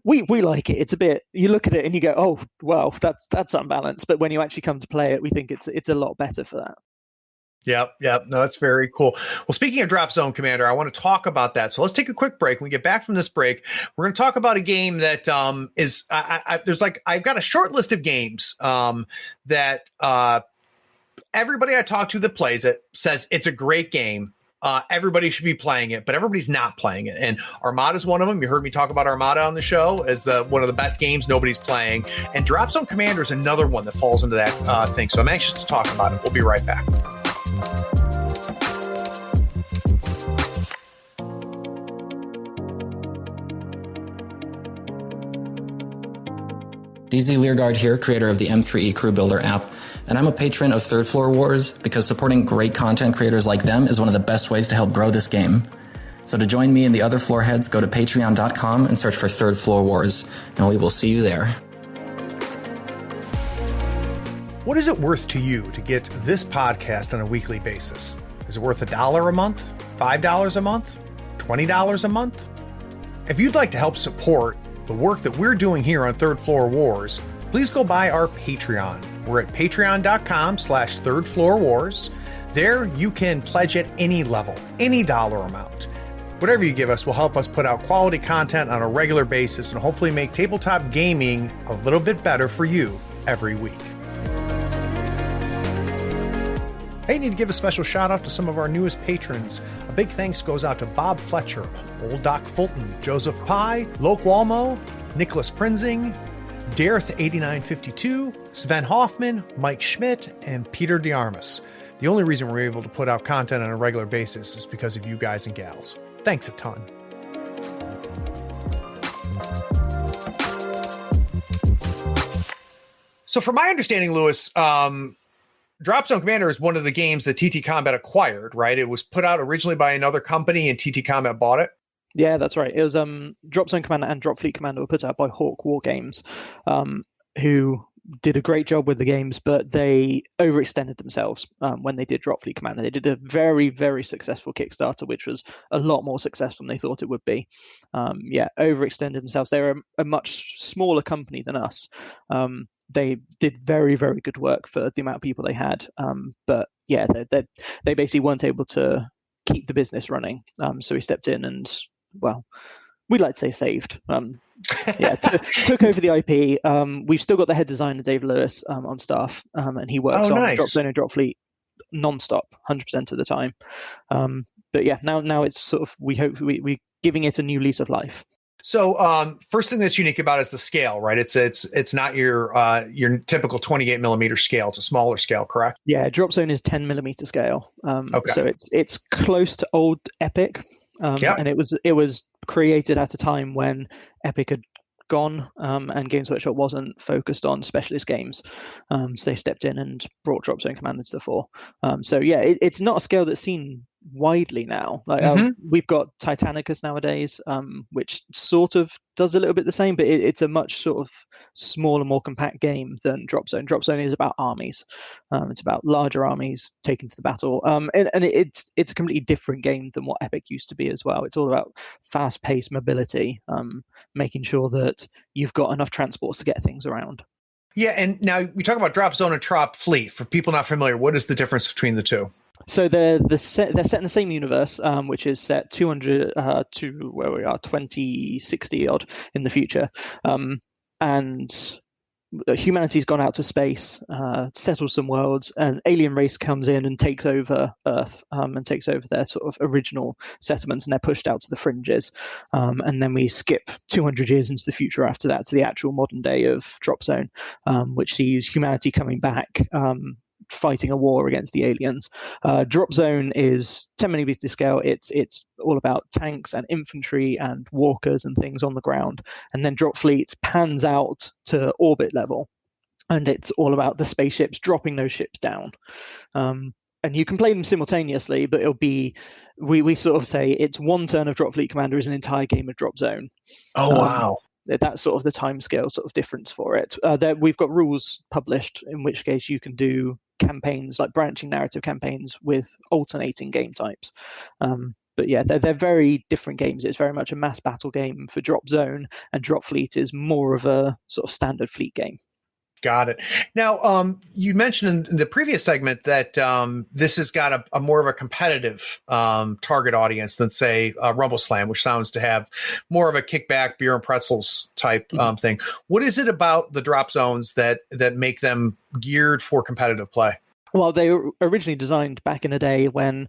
we like it. It's a bit, you look at it and you go, oh, well, that's unbalanced. But when you actually come to play it, we think it's a lot better for that. Yep. No, that's very cool. Well, speaking of Drop Zone Commander, I want to talk about that. So let's take a quick break. When we get back from this break, we're going to talk about a game that is I've got a short list of games that everybody I talk to that plays it says it's a great game. Everybody should be playing it, but everybody's not playing it. And Armada is one of them. You heard me talk about Armada on the show as one of the best games nobody's playing. And Drop Zone Commander is another one that falls into that thing. So I'm anxious to talk about it. We'll be right back. DZ Learguard here, creator of the M3E Crew Builder app, and I'm a patron of Third Floor Wars because supporting great content creators like them is one of the best ways to help grow this game. So to join me and the other floor heads, go to patreon.com and search for Third Floor Wars, and we will see you there. What is it worth to you to get this podcast on a weekly basis? Is it worth $1 a month, $5 a month, $20 a month? If you'd like to help support the work that we're doing here on Third Floor Wars, please go by our Patreon. We're at patreon.com/Third Floor Wars. There you can pledge at any level, any dollar amount. Whatever you give us will help us put out quality content on a regular basis and hopefully make tabletop gaming a little bit better for you every week. Hey, need to give a special shout out to some of our newest patrons. A big thanks goes out to Bob Fletcher, Old Doc Fulton, Joseph Pye, Loke Walmo, Nicholas Prinzing, Dareth8952, Sven Hoffman, Mike Schmidt, and Peter DeArmas. The only reason we're able to put out content on a regular basis is because of you guys and gals. Thanks a ton. So from my understanding, Lewis, Drop Zone Commander is one of the games that TTCombat acquired, right? It was put out originally by another company and TTCombat bought it. Yeah, that's right. It was Drop Zone Commander and Drop Fleet Commander were put out by Hawk War Games, who did a great job with the games, but they overextended themselves when they did Drop Fleet Commander. They did a very, very successful Kickstarter, which was a lot more successful than they thought it would be. Overextended themselves. They're a much smaller company than us. They did very, very good work for the amount of people they had. But yeah, they basically weren't able to keep the business running. So we stepped in and, well, we'd like to say saved. Took over the IP. We've still got the head designer, Dave Lewis, on staff, and he works on Drop Zone and Drop Fleet non-stop, 100% of the time. But yeah, now it's sort of, we hope we're giving it a new lease of life. So first thing that's unique about it is the scale, right? It's not your typical 28 millimeter scale. It's a smaller scale, correct? Yeah, Drop Zone is 10 millimeter scale. Okay. So it's close to old Epic. And it was created at a time when Epic had gone and Games Workshop wasn't focused on specialist games. So they stepped in and brought Drop Zone Commander to the fore. It's not a scale that's seen widely now. We've got Titanicus nowadays, which sort of does a little bit the same, but it's a much sort of smaller, more compact game than Drop Zone. Drop Zone is about armies. It's about larger armies taken to the battle, and it's a completely different game than what Epic used to be as well. It's all about fast-paced mobility, making sure that you've got enough transports to get things around. Yeah, and now we talk about Drop Zone and Drop Fleet. For people not familiar, what is the difference between the two? So they're set in the same universe, which is set 200 to where we are 2060 odd in the future, and humanity's gone out to space, settles some worlds, an alien race comes in and takes over Earth, and takes over their sort of original settlements, and they're pushed out to the fringes. And then we skip 200 years into the future after that to the actual modern day of Drop Zone, which sees humanity coming back, fighting a war against the aliens. Drop Zone is 10 millimeters to scale. It's all about tanks and infantry and walkers and things on the ground. And then Drop Fleet pans out to orbit level, and it's all about the spaceships dropping those ships down. And you can play them simultaneously, but it'll be, we sort of say it's one turn of Drop Fleet Commander is an entire game of Drop Zone. Oh, wow. That's sort of the timescale sort of difference for it. We've got rules published, in which case you can do campaigns, like branching narrative campaigns with alternating game types. But yeah, they're very different games. It's very much a mass battle game for Drop Zone, and Drop Fleet is more of a sort of standard fleet game. Got it. Now, you mentioned in the previous segment that this has got a more of a competitive target audience than, say, Rumbleslam, which sounds to have more of a kickback, beer and pretzels type thing. What is it about the drop zones that make them geared for competitive play? Well, they were originally designed back in the day when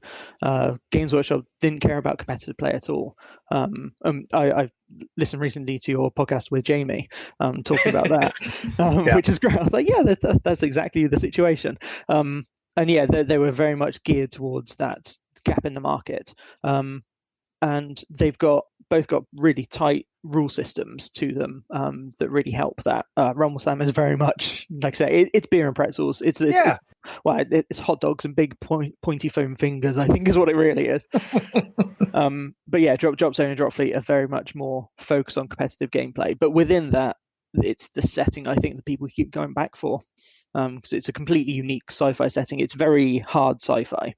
Games Workshop didn't care about competitive play at all. I listened recently to your podcast with Jamie talking about that, which is great. I was like, yeah, that's exactly the situation. And yeah, they were very much geared towards that gap in the market. And they've both got really tight rule systems to them that really help that. Rumbleslam is very much, like I say, it's beer and pretzels. It's hot dogs and big pointy foam fingers, I think is what it really is. But yeah, Drop Zone and Drop Fleet are very much more focused on competitive gameplay. But within that, it's the setting I think that people keep going back for, because it's a completely unique sci-fi setting. It's very hard sci-fi.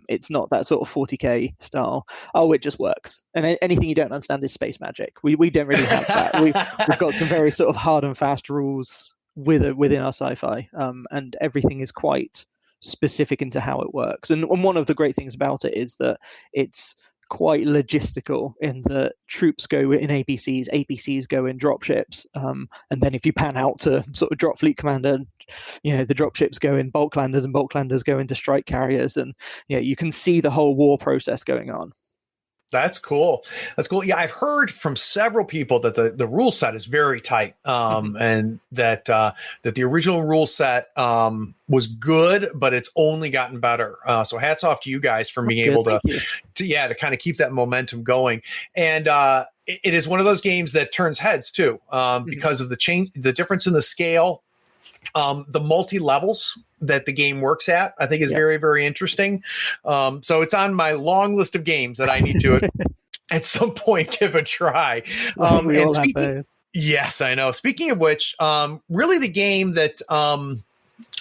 It's not that sort of 40k style. Oh, it just works. And anything you don't understand is space magic. We don't really have that. We've got some very sort of hard and fast rules within our sci-fi, and everything is quite specific into how it works. And one of the great things about it is that it's quite logistical in that troops go in APCs go in dropships, and then if you pan out to sort of Drop Fleet Commander, the dropships go in bulk landers and bulk landers go into strike carriers, and you can see the whole war process going on. That's cool. Yeah, I've heard from several people that the rule set is very tight, and that the original rule set was good, but it's only gotten better. So hats off to you guys for being able to kind of keep that momentum going. And it is one of those games that turns heads too, because of the difference in the scale. The multi-levels that the game works at, I think, is very, very interesting. So it's on my long list of games that I need to at some point give a try. Yes, I know. Speaking of which, really the game that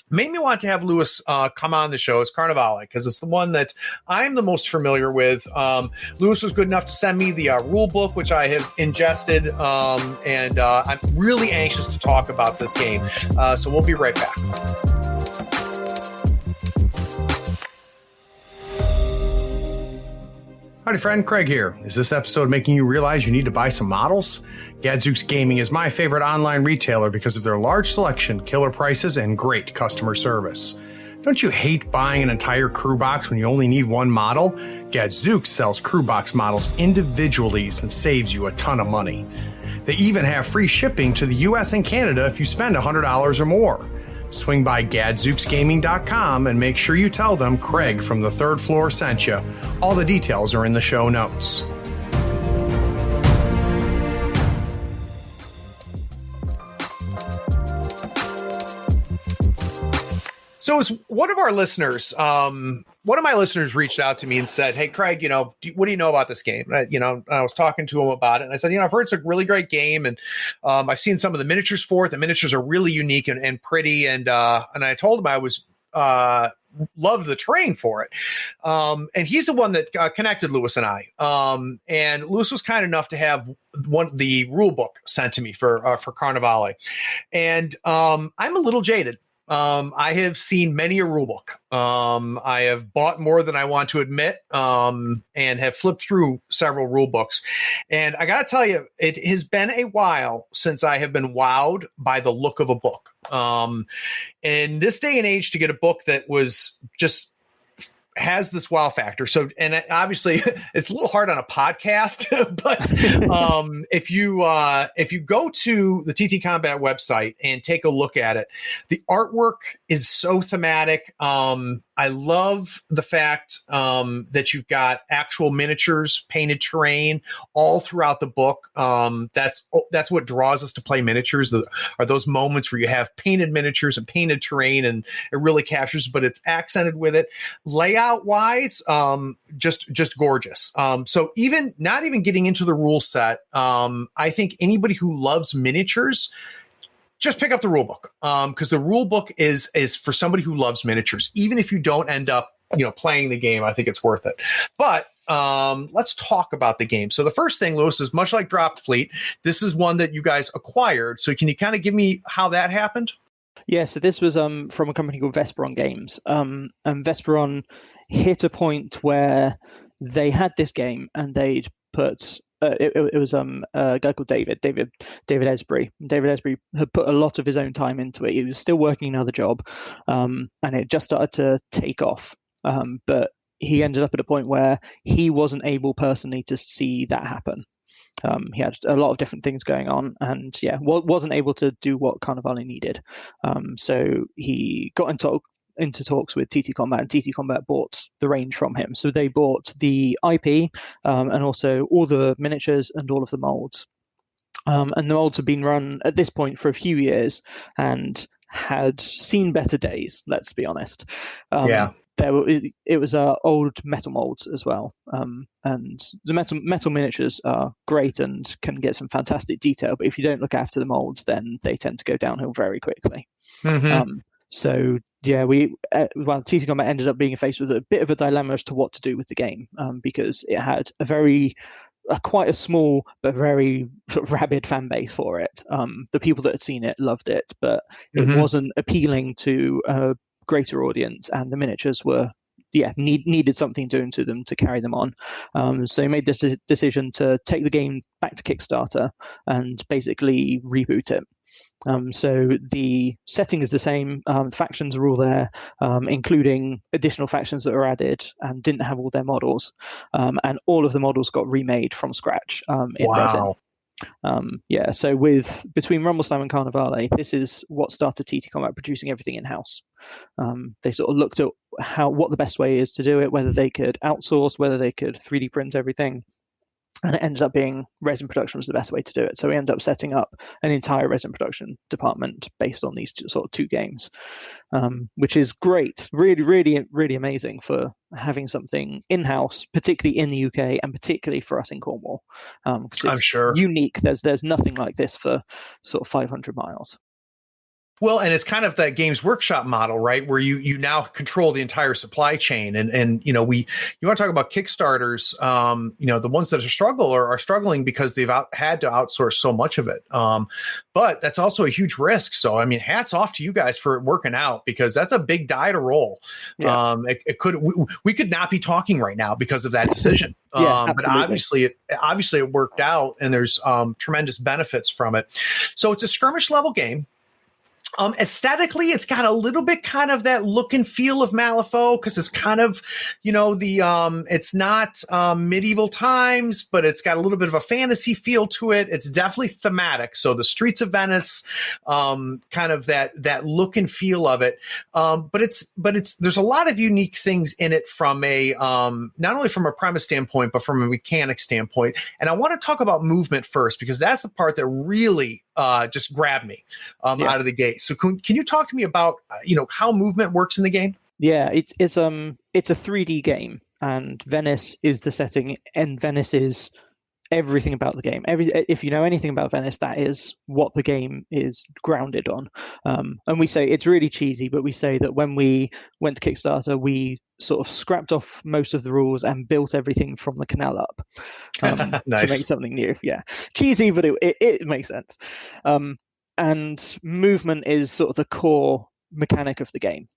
made me want to have Lewis come on the show is Carnevale, because it's the one that I'm the most familiar with. Lewis was good enough to send me the rule book, which I have ingested, and I'm really anxious to talk about this game. So we'll be right back. Howdy, friend. Craig here. Is this episode making you realize you need to buy some models? Gadzooks Gaming is my favorite online retailer because of their large selection, killer prices, and great customer service. Don't you hate buying an entire crew box when you only need one model? Gadzooks sells crew box models individually and saves you a ton of money. They even have free shipping to the US and Canada if you spend $100 or more. Swing by gadzooksgaming.com and make sure you tell them Craig from the third floor sent you. All the details are in the show notes. So as one of our listeners, one of my listeners reached out to me and said, "Hey, Craig, what do you know about this game?" And I was talking to him about it, and I said, I've heard it's a really great game, and I've seen some of the miniatures for it. The miniatures are really unique and pretty, and I told him I was loved the terrain for it, and he's the one that connected Lewis and I. And Lewis was kind enough to have the rule book sent to me for Carnevale, and I'm a little jaded. I have seen many a rulebook. I have bought more than I want to admit, and have flipped through several rulebooks. And I got to tell you, it has been a while since I have been wowed by the look of a book. In this day and age, to get a book that was just has this wow factor. So, and obviously it's a little hard on a podcast, but if you go to the TTCombat website and take a look at it, the artwork is so thematic. I love the fact that you've got actual miniatures, painted terrain all throughout the book. That's what draws us to play miniatures. Are those moments where you have painted miniatures and painted terrain, and it really captures, but it's accented with it. Layout wise, just gorgeous. So not even getting into the rule set, I think anybody who loves miniatures, just pick up the rule book, because the rule book is for somebody who loves miniatures. Even if you don't end up, playing the game, I think it's worth it. But let's talk about the game. So the first thing, Lewis, is much like Drop Fleet, this is one that you guys acquired. So can you kind of give me how that happened? Yeah, so this was from a company called Vesperon Games. And Vesperon hit a point where they had this game and they'd put it was a guy called David Esbury. David Esbury had put a lot of his own time into it. He was still working another job, and it just started to take off. But he ended up at a point where he wasn't able personally to see that happen. He had a lot of different things going on, and wasn't able to do what Carnevale needed. So he got into talks with TTCombat, and TTCombat bought the range from him. So they bought the IP, and also all the miniatures and all of the molds. And the molds have been run at this point for a few years and had seen better days, let's be honest. It was old metal molds as well, and the metal miniatures are great and can get some fantastic detail, but if you don't look after the molds, then they tend to go downhill very quickly. So TTCombat ended up being faced with a bit of a dilemma as to what to do with the game, because it had quite a small but very sort of rabid fan base for it. The people that had seen it loved it, but it wasn't appealing to a greater audience, and the miniatures were needed something doing to them to carry them on. So he made this decision to take the game back to Kickstarter and basically reboot it. So the setting is the same. Factions are all there, including additional factions that were added and didn't have all their models. And all of the models got remade from scratch in resin. So between Rumbleslam and Carnevale, this is what started TTCombat producing everything in-house. They sort of looked at what the best way is to do it, whether they could outsource, whether they could 3D print everything. And it ended up being resin production was the best way to do it. So we ended up setting up an entire resin production department based on these two games, which is great. Really, really, really amazing for having something in-house, particularly in the UK and particularly for us in Cornwall. Because it's I'm sure unique. There's nothing like this for sort of 500 miles. Well, and it's kind of that Games Workshop model, right? Where you now control the entire supply chain. And you want to talk about Kickstarters, the ones that are struggling because they've had to outsource so much of it. But that's also a huge risk. So, I mean, hats off to you guys for working out, because that's a big die to roll. Yeah. We could not be talking right now because of that decision. But obviously it worked out, and there's tremendous benefits from it. So it's a skirmish level game. Aesthetically, it's got a little bit kind of that look and feel of Malifaux, because it's kind of, it's not medieval times, but it's got a little bit of a fantasy feel to it. It's definitely thematic. So the streets of Venice, kind of that look and feel of it. But there's a lot of unique things in it from a not only from a premise standpoint, but from a mechanic standpoint. And I want to talk about movement first, because that's the part that really just grabbed me out of the gate. So can you talk to me about how movement works in the game? Yeah, it's a 3D game, and Venice is the setting, and Venice is everything about the game. If you know anything about Venice, that is what the game is grounded on. And we say it's really cheesy, but we say that when we went to Kickstarter, we sort of scrapped off most of the rules and built everything from the canal up nice. To make something new. Yeah, cheesy, but it makes sense. And movement is sort of the core mechanic of the game.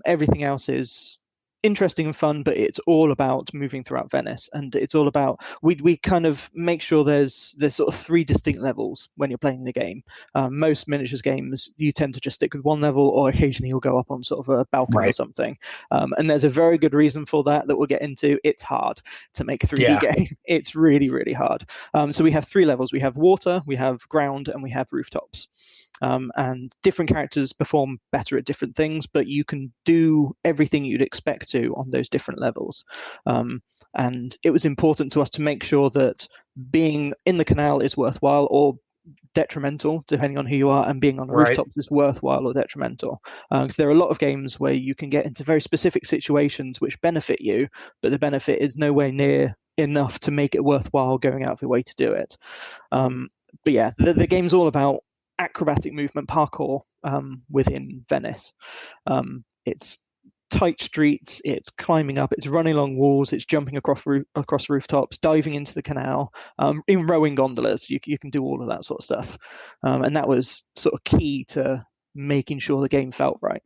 Everything else is interesting and fun, but it's all about moving throughout Venice, and it's all about we kind of make sure there's sort of 3 distinct levels when you're playing the game. Most miniatures games, you tend to just stick with one level, or occasionally you'll go up on sort of a balcony or something. And there's a very good reason for that we'll get into. It's hard to make a 3D game. It's really, really hard. So we have 3 levels. We have water, we have ground, and we have rooftops. And different characters perform better at different things, but you can do everything you'd expect to on those different levels. And it was important to us to make sure that being in the canal is worthwhile or detrimental, depending on who you are, and being on the rooftops is worthwhile or detrimental. Because there are a lot of games where you can get into very specific situations which benefit you, but the benefit is nowhere near enough to make it worthwhile going out of your way to do it. But yeah, the game's all about acrobatic movement, parkour within Venice. It's tight streets, it's climbing up, it's running along walls, it's jumping across rooftops, diving into the canal, in rowing gondolas. You can do all of that sort of stuff. And that was sort of key to making sure the game felt right.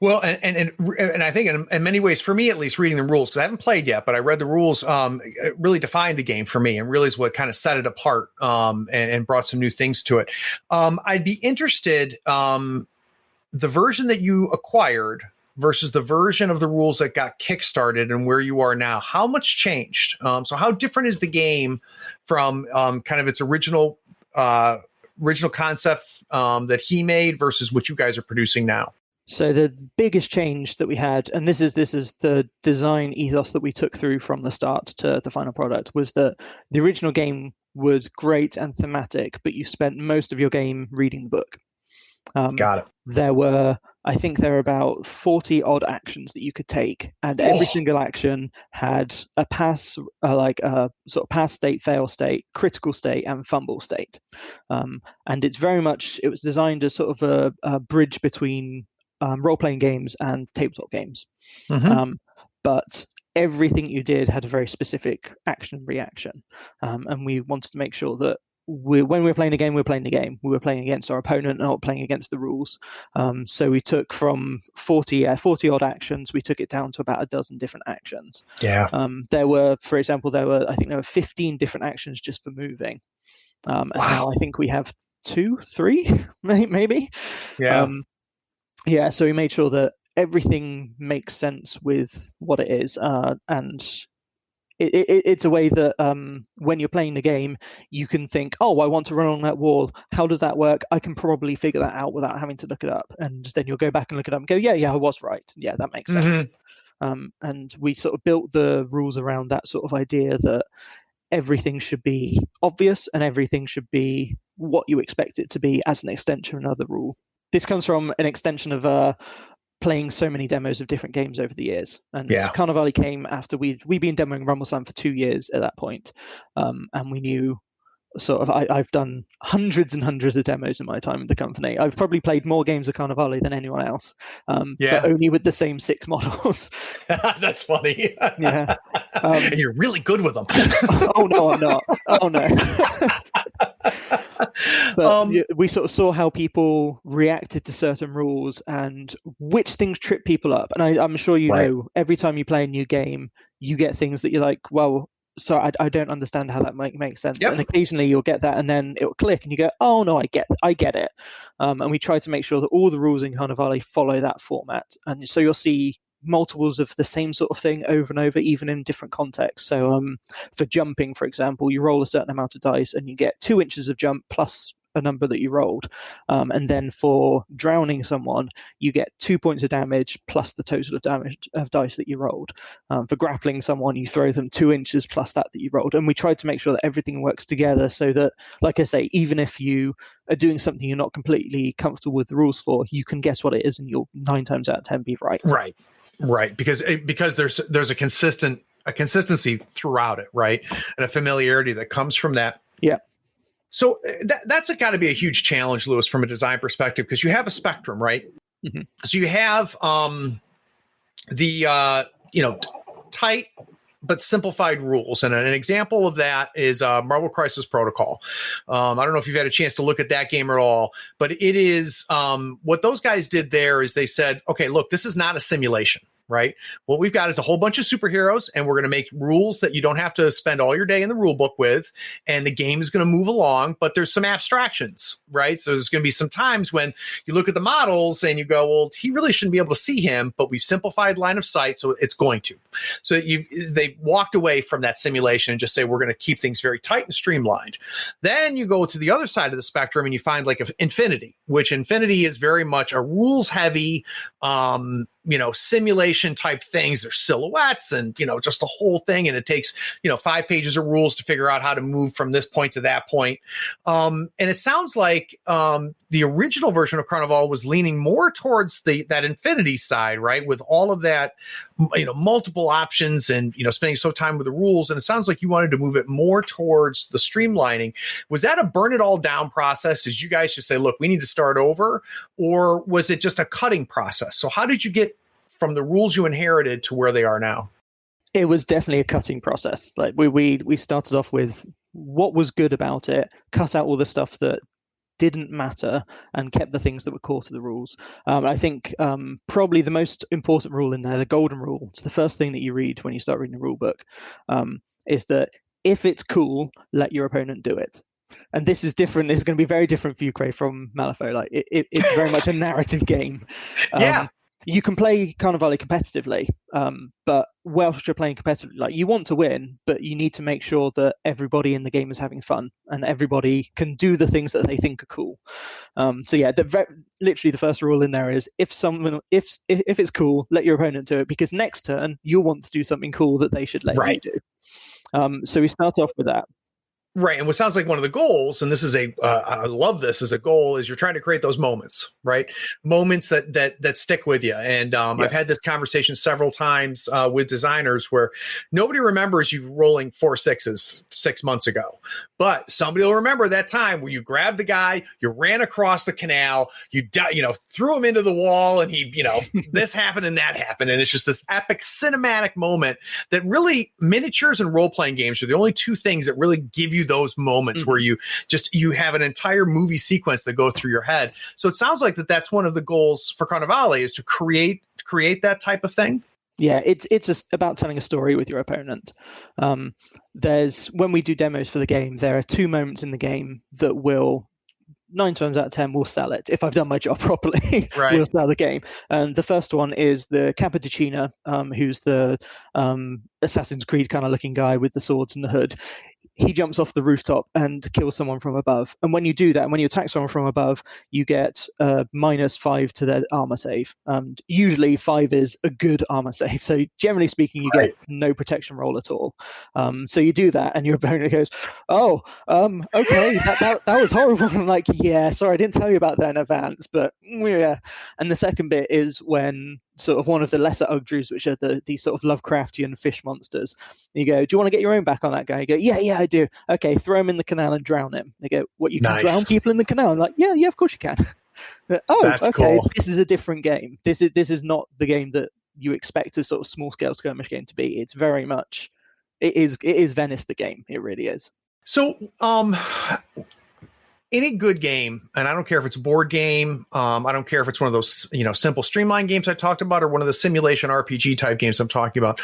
Well, and I think in many ways, for me at least, reading the rules, because I haven't played yet, but I read the rules, it really defined the game for me and really is what kind of set it apart, and brought some new things to it. I'd be interested, the version that you acquired versus the version of the rules that got kickstarted and where you are now, how much changed? So how different is the game from kind of its original concept that he made versus what you guys are producing now? So the biggest change that we had, and this is the design ethos that we took through from the start to the final product, was that the original game was great and thematic, but you spent most of your game reading the book. Got it. I think there were about 40 odd actions that you could take, and every single action had a pass, like a sort of pass state, fail state, critical state, and fumble state. And it was designed as sort of a bridge between role-playing games and tabletop games. But everything you did had a very specific action and reaction. And we wanted to make sure that when we were playing a game, we were playing the game. We were playing against our opponent, not playing against the rules. So we took from 40 odd actions, we took it down to about a dozen different actions. Yeah. For example, I think there were 15 different actions just for moving. And now I think we have 2, 3, maybe. Yeah. Yeah, so we made sure that everything makes sense with what it is, and it's a way that when you're playing the game, you can think, oh, I want to run along that wall. How does that work? I can probably figure that out without having to look it up. And then you'll go back and look it up and go, yeah, I was right. Yeah, that makes sense. And we sort of built the rules around that sort of idea that everything should be obvious and everything should be what you expect it to be as an extension of another rule. This comes from an extension of playing so many demos of different games over the years. And Carnevale came after we'd been demoing Rumbleslam for 2 years at that point. And we knew sort of, I've done hundreds and hundreds of demos in my time at the company. I've probably played more games of Carnevale than anyone else, but only with the same 6 models. That's funny. Yeah. And you're really good with them. Oh, no, I'm not. Oh, no. But we sort of saw how people reacted to certain rules and which things trip people up. And I'm sure you know, every time you play a new game, you get things that you're like, well, so I don't understand how that makes sense. Yep. And occasionally you'll get that and then it'll click and you go, oh, no, I get it. And we try to make sure that all the rules in Carnevale follow that format. And so you'll see multiples of the same sort of thing over and over, even in different contexts. So for jumping, for example, you roll a certain amount of dice and you get 2 inches of jump plus a number that you rolled. And then for drowning someone, you get 2 points of damage plus the total of damage of dice that you rolled. For grappling someone, you throw them 2 inches plus that you rolled. And we tried to make sure that everything works together so that, like I say, even if you are doing something you're not completely comfortable with the rules for, you can guess what it is and you'll 9 times out of 10 be right. Right. Because there's a consistency throughout it, right? And a familiarity that comes from that. Yeah. So that's got to be a huge challenge, Lewis, from a design perspective, because you have a spectrum, right? Mm-hmm. So you have the tight but simplified rules. And an example of that is Marvel Crisis Protocol. I don't know if you've had a chance to look at that game at all, but it is what those guys did there is they said, okay, look, this is not a simulation. Right. What we've got is a whole bunch of superheroes, and we're going to make rules that you don't have to spend all your day in the rule book with. And the game is going to move along, but there's some abstractions, right? So there's going to be some times when you look at the models and you go, well, he really shouldn't be able to see him, but we've simplified line of sight, so it's going to. So they walked away from that simulation and just say, we're going to keep things very tight and streamlined. Then you go to the other side of the spectrum and you find like Infinity, which Infinity is very much a rules heavy, simulation type things. There's silhouettes and, just the whole thing. And it takes, 5 pages of rules to figure out how to move from this point to that point. And it sounds like the original version of Carnevale was leaning more towards that Infinity side, right? With all of that, multiple options and, spending so time with the rules. And it sounds like you wanted to move it more towards the streamlining. Was that a burn it all down process? Did you guys just say, look, we need to start over? Or was it just a cutting process? So how did you get from the rules you inherited to where they are now? It was definitely a cutting process. Like we started off with what was good about it, cut out all the stuff that didn't matter, and kept the things that were core to the rules. I think probably the most important rule in there, the golden rule, it's the first thing that you read when you start reading a rule book, is that if it's cool, let your opponent do it. And this is different. This is going to be very different for you, Craig, from Malifaux. Like it's very much a narrative game. Yeah. You can play Carnevale competitively, but whilst you're playing competitively, like you want to win, but you need to make sure that everybody in the game is having fun and everybody can do the things that they think are cool. So yeah, literally the first rule in there is if it's cool, let your opponent do it, because next turn you'll want to do something cool that they should let you do. So we start off with that. Right. And what sounds like one of the goals, and this is I love this as a goal, is you're trying to create those moments, right? Moments that stick with you. And I've had this conversation several times with designers where nobody remembers you rolling 4 6s 6 months ago, but somebody will remember that time where you grabbed the guy, you ran across the canal, you threw him into the wall, and he, this happened and that happened. And it's just this epic cinematic moment that really, miniatures and role-playing games are the only two things that really give you those moments where you have an entire movie sequence that go through your head. So it sounds like that's one of the goals for Carnevale, is to create that type of thing. Yeah, it's just about telling a story with your opponent. When we do demos for the game, there are 2 moments in the game that will 9 times out of 10 will sell it. If I've done my job properly, right, we'll sell the game. And the first one is the Cappuccina, who's the Assassin's Creed kind of looking guy with the swords and the hood. He jumps off the rooftop and kills someone from above. And when you do that, and when you attack someone from above, you get -5 to their armor save. And usually 5 is a good armor save. So generally speaking, you get no protection roll at all. So you do that, and your opponent goes, okay, that was horrible. I'm like, yeah, sorry, I didn't tell you about that in advance. But yeah. And the second bit is when sort of one of the lesser Ugdrus, which are these sort of Lovecraftian fish monsters. You go, do you want to get your own back on that guy? You go, yeah, I do. Okay, throw him in the canal and drown him. They go, what, you can drown people in the canal? I'm like, yeah, of course you can. That's okay, cool. This is a different game. This is not the game that you expect a sort of small scale skirmish game to be. It's very much, it is Venice the game. It really is. So, any good game, and I don't care if it's a board game, I don't care if it's one of those, simple streamline games I talked about, or one of the simulation RPG type games I'm talking about.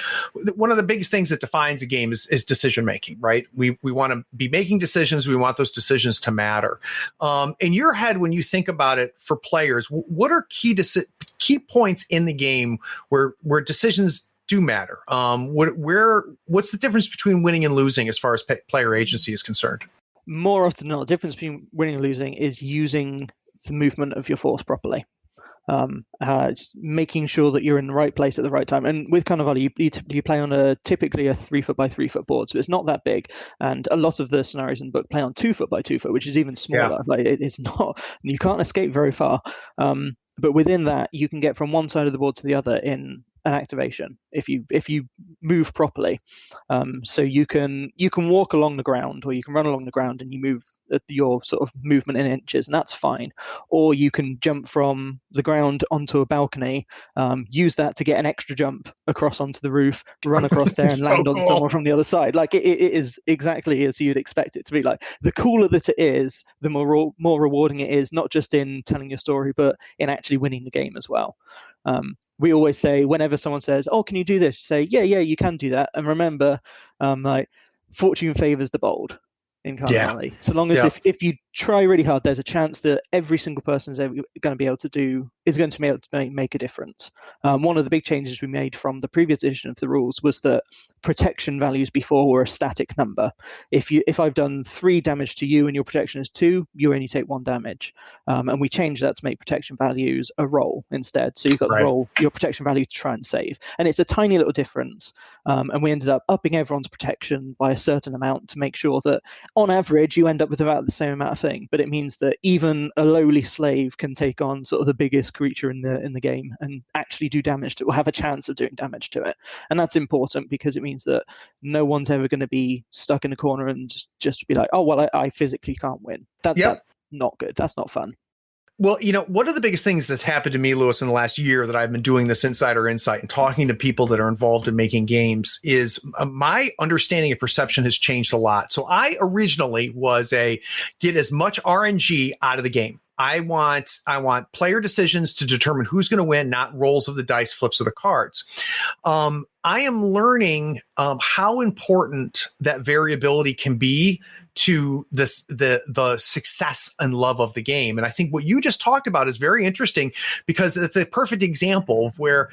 One of the biggest things that defines a game is decision making, right? We want to be making decisions. We want those decisions to matter. In your head, when you think about it for players, what are key points in the game where decisions do matter? What's the difference between winning and losing as far as player agency is concerned? More often than not, the difference between winning and losing is using the movement of your force properly. It's making sure that you're in the right place at the right time. And with Carnevale, you play on typically a 3 foot by 3 foot board, so it's not that big. And a lot of the scenarios in the book play on 2 foot by 2 foot, which is even smaller. Yeah. Like it's not, you can't escape very far. But within that, you can get from one side of the board to the other in an activation if you move properly. So you can walk along the ground, or you can run along the ground, and you move your sort of movement in inches, and that's fine. Or you can jump from the ground onto a balcony, use that to get an extra jump across onto the roof, run across there and So land on cool. someone from the other side. Like it is exactly as you'd expect it to be. Like the cooler that it is, the more rewarding it is, not just in telling your story, but in actually winning the game as well. We always say, whenever someone says, "Oh, can you do this?" Say, "Yeah, you can do that." And remember, like, fortune favors the bold in Carnevale. So long as if you try really hard, there's a chance that every single person is going to be able to make a difference. One of the big changes we made from the previous edition of the rules was that protection values before were a static number. If I've done 3 damage to you and your protection is 2, you only take 1 damage. And we changed that to make protection values a roll instead. So you've got to roll your protection value to try and save. And it's a tiny little difference. And we ended up upping everyone's protection by a certain amount to make sure that on average you end up with about the same amount of thing. But it means that even a lowly slave can take on sort of the biggest creature in the game and actually do damage to it, or have a chance of doing damage to it. And that's important because it means that no one's ever going to be stuck in a corner and just be like, oh, well, I physically can't win. That's not good. That's not fun. Well, one of the biggest things that's happened to me, Lewis, in the last year that I've been doing this Insider Insight and talking to people that are involved in making games is my understanding of perception has changed a lot. So I originally was get as much RNG out of the game. I want player decisions to determine who's going to win, not rolls of the dice, flips of the cards. I am learning how important that variability can be to the success and love of the game. And I think what you just talked about is very interesting because it's a perfect example of where,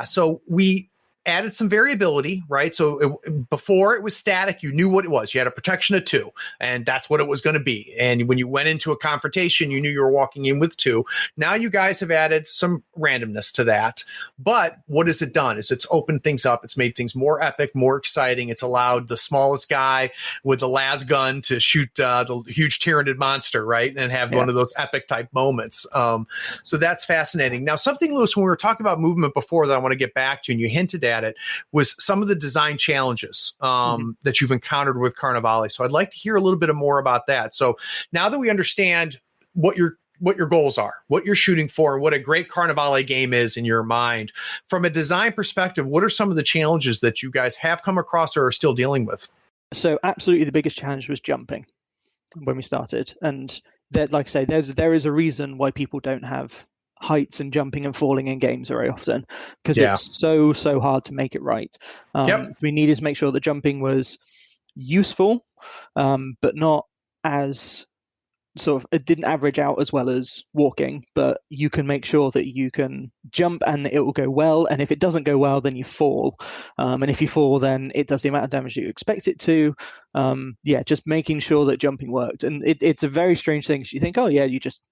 so we added some variability, right? So before it was static, you knew what it was. You had a protection of 2, and that's what it was going to be. And when you went into a confrontation, you knew you were walking in with 2. Now you guys have added some randomness to that. But what has it done? It's opened things up. It's made things more epic, more exciting. It's allowed the smallest guy with the las gun to shoot the huge tyrannid monster, right? And have one of those epic type moments. So that's fascinating. Now, something, Lewis, when we were talking about movement before that I want to get back to, and you hinted at it, was some of the design challenges that you've encountered with Carnevale. So I'd like to hear a little bit more about that. So now that we understand what your goals are, what you're shooting for, what a great Carnevale game is in your mind, from a design perspective, what are some of the challenges that you guys have come across or are still dealing with? So absolutely the biggest challenge was jumping when we started. And that, like I say, there is a reason why people don't have heights and jumping and falling in games very often, because it's so hard to make it right. We needed to make sure that jumping was useful, but not as sort of, it didn't average out as well as walking, but you can make sure that you can jump and it will go well. And if it doesn't go well, then you fall. And if you fall, then it does the amount of damage that you expect it to. Just making sure that jumping worked. And it's a very strange thing. You think, oh yeah, you just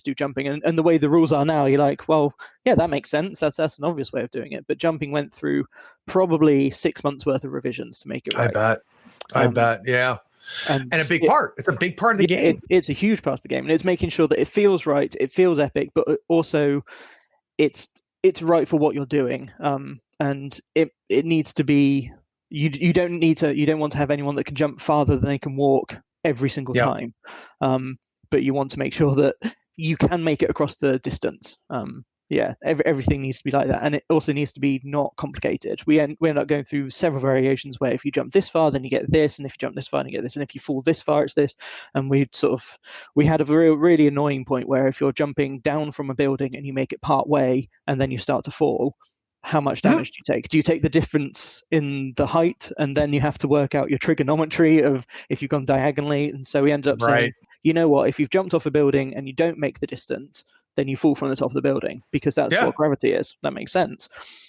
do jumping. And the way the rules are now, you're like, well, yeah, that makes sense. That's an obvious way of doing it. But jumping went through probably 6 months worth of revisions to make it right. I bet. Yeah. And a big part. It's a big part of the game. It's a huge part of the game, and it's making sure that it feels right, it feels epic, but also it's right for what you're doing. And it needs to be. You don't want to have anyone that can jump farther than they can walk every single time. But you want to make sure that you can make it across the distance. Everything needs to be like that, and it also needs to be not complicated. We end up going through several variations where if you jump this far, then you get this, and if you jump this far, then you get this, and if you fall this far, it's this. And we had a really annoying point where if you're jumping down from a building and you make it part way and then you start to fall, how much damage do you take? Do you take the difference in the height, and then you have to work out your trigonometry of if you've gone diagonally? And so we ended up saying, you know what, if you've jumped off a building and you don't make the distance, then you fall from the top of the building, because that's what gravity is. That makes sense.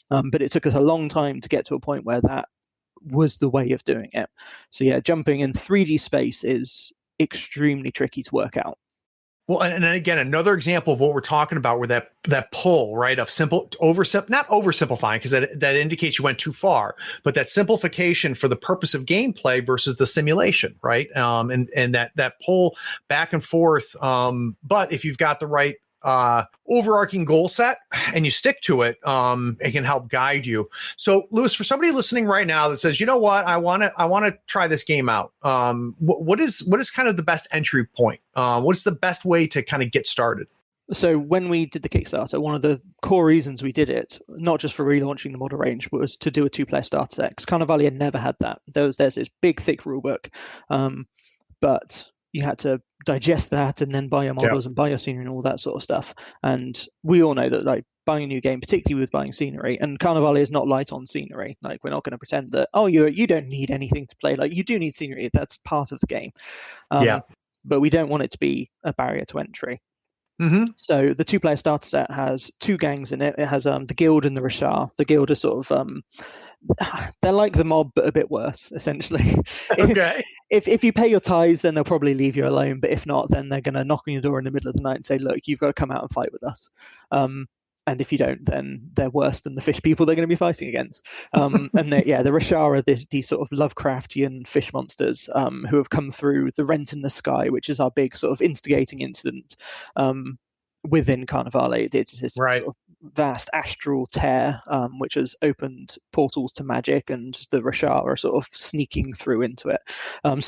But it took us a long time to get to a point where that was the way of doing it. So jumping in 3D space is extremely tricky to work out. Well, and again, another example of what we're talking about, where that pull, right, of not oversimplifying, because that indicates you went too far, but that simplification for the purpose of gameplay versus the simulation, right? And that pull back and forth. But if you've got the right overarching goal set and you stick to it, it can help guide you. So, Lewis, for somebody listening right now that says, you know what, I want to try this game out. What is kind of the best entry point? What's the best way to kind of get started? So when we did the Kickstarter, one of the core reasons we did it, not just for relaunching the model range, was to do a 2-player starter set. Because Carnevale had never had that. There's this big, thick rulebook, but you had to digest that and then buy your models and buy your scenery and all that sort of stuff. And we all know that, like, buying a new game, particularly with buying scenery, and Carnevale is not light on scenery. Like, we're not going to pretend that, you don't need anything to play. Like, you do need scenery. That's part of the game. But we don't want it to be a barrier to entry. Mm-hmm. So the 2-player starter set has 2 gangs in it. It has the Guild and the Rashar. The Guild is sort of they're like the mob, but a bit worse, essentially. Okay. If you pay your tithes, then they'll probably leave you alone. But if not, then they're going to knock on your door in the middle of the night and say, "Look, you've got to come out and fight with us." And if you don't, then they're worse than the fish people they're going to be fighting against. And the Rashar are these sort of Lovecraftian fish monsters who have come through the Rent in the Sky, which is our big sort of instigating incident within Carnevale. It's this right. sort of vast astral tear, which has opened portals to magic, and the Rashar are sort of sneaking through into it.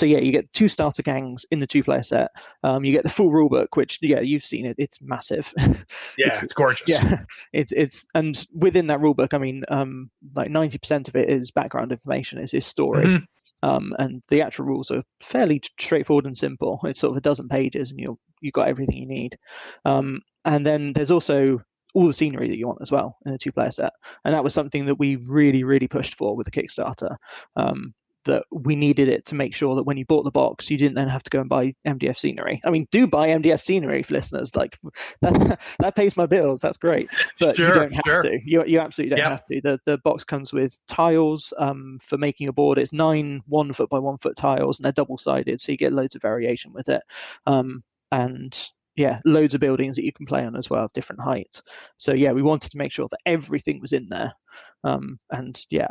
You get 2 starter gangs in the 2-player set. You get the full rulebook, which you've seen it. It's massive. It's gorgeous. Yeah, it's and within that rulebook, I mean, like 90% of it is background information. It's his story. Mm-hmm. And the actual rules are fairly straightforward and simple. It's sort of a dozen pages, and you've got everything you need. And then there's also all the scenery that you want as well in a 2-player set. And that was something that we really, really pushed for with the Kickstarter. That we needed it to make sure that when you bought the box, you didn't then have to go and buy MDF scenery. I mean, do buy MDF scenery for listeners. Like that pays my bills. That's great, but you don't have to. You absolutely don't have to. The box comes with tiles for making a board. It's 9 1-foot by 1-foot tiles, and they're double-sided, so you get loads of variation with it. And loads of buildings that you can play on as well, different heights. So we wanted to make sure that everything was in there. I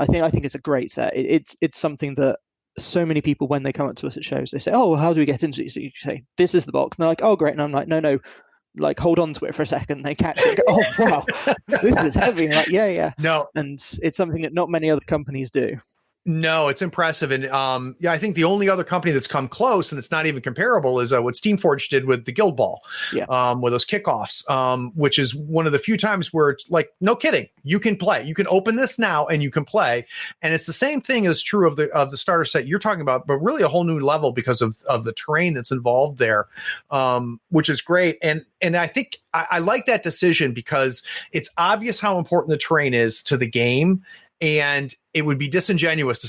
think it's a great set. It's something that so many people, when they come up to us at shows, they say, "Oh, well, how do we get into it?" So you say, "This is the box," and they're like, "Oh, great," and I'm like, "No, like hold on to it for a second." They catch it, and go, "Oh, wow, this is heavy." And like, yeah, no, and it's something that not many other companies do. No, it's impressive. And I think the only other company that's come close, and it's not even comparable, is what Steamforged did with the Guild Ball, with those kickoffs, which is one of the few times where it's like, no kidding, you can play. You can open this now and you can play. And it's the same thing is true of the starter set you're talking about, but really a whole new level because of the terrain that's involved there, which is great. And I think I like that decision because it's obvious how important the terrain is to the game. And it would be disingenuous to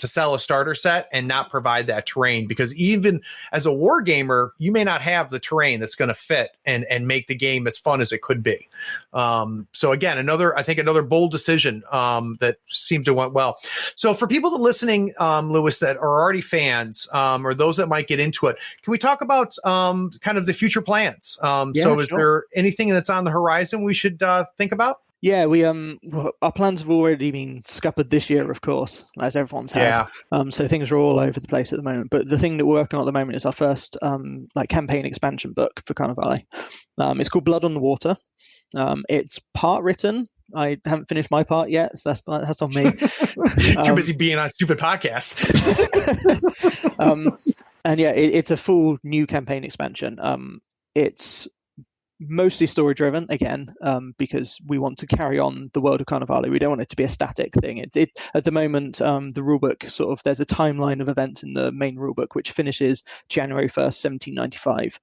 sell a starter set and not provide that terrain, because even as a war gamer, you may not have the terrain that's going to fit and make the game as fun as it could be. So again, another bold decision that seemed to went well. So for people that listening, Lewis, that are already fans, or those that might get into it, can we talk about kind of the future plans? Is there anything that's on the horizon we should think about? Yeah, we our plans have already been scuppered this year, of course, as everyone's have. So things are all over the place at the moment. But the thing that we're working on at the moment is our first campaign expansion book for Carnevale. It's called Blood on the Water. It's part written. I haven't finished my part yet, so that's on me. Too busy being on stupid podcasts. It's a full new campaign expansion. It's mostly story driven again, because we want to carry on the world of Carnevale. We don't want it to be a static thing. It at the moment, the rulebook sort of, there's a timeline of events in the main rulebook which finishes January 1st, 1795.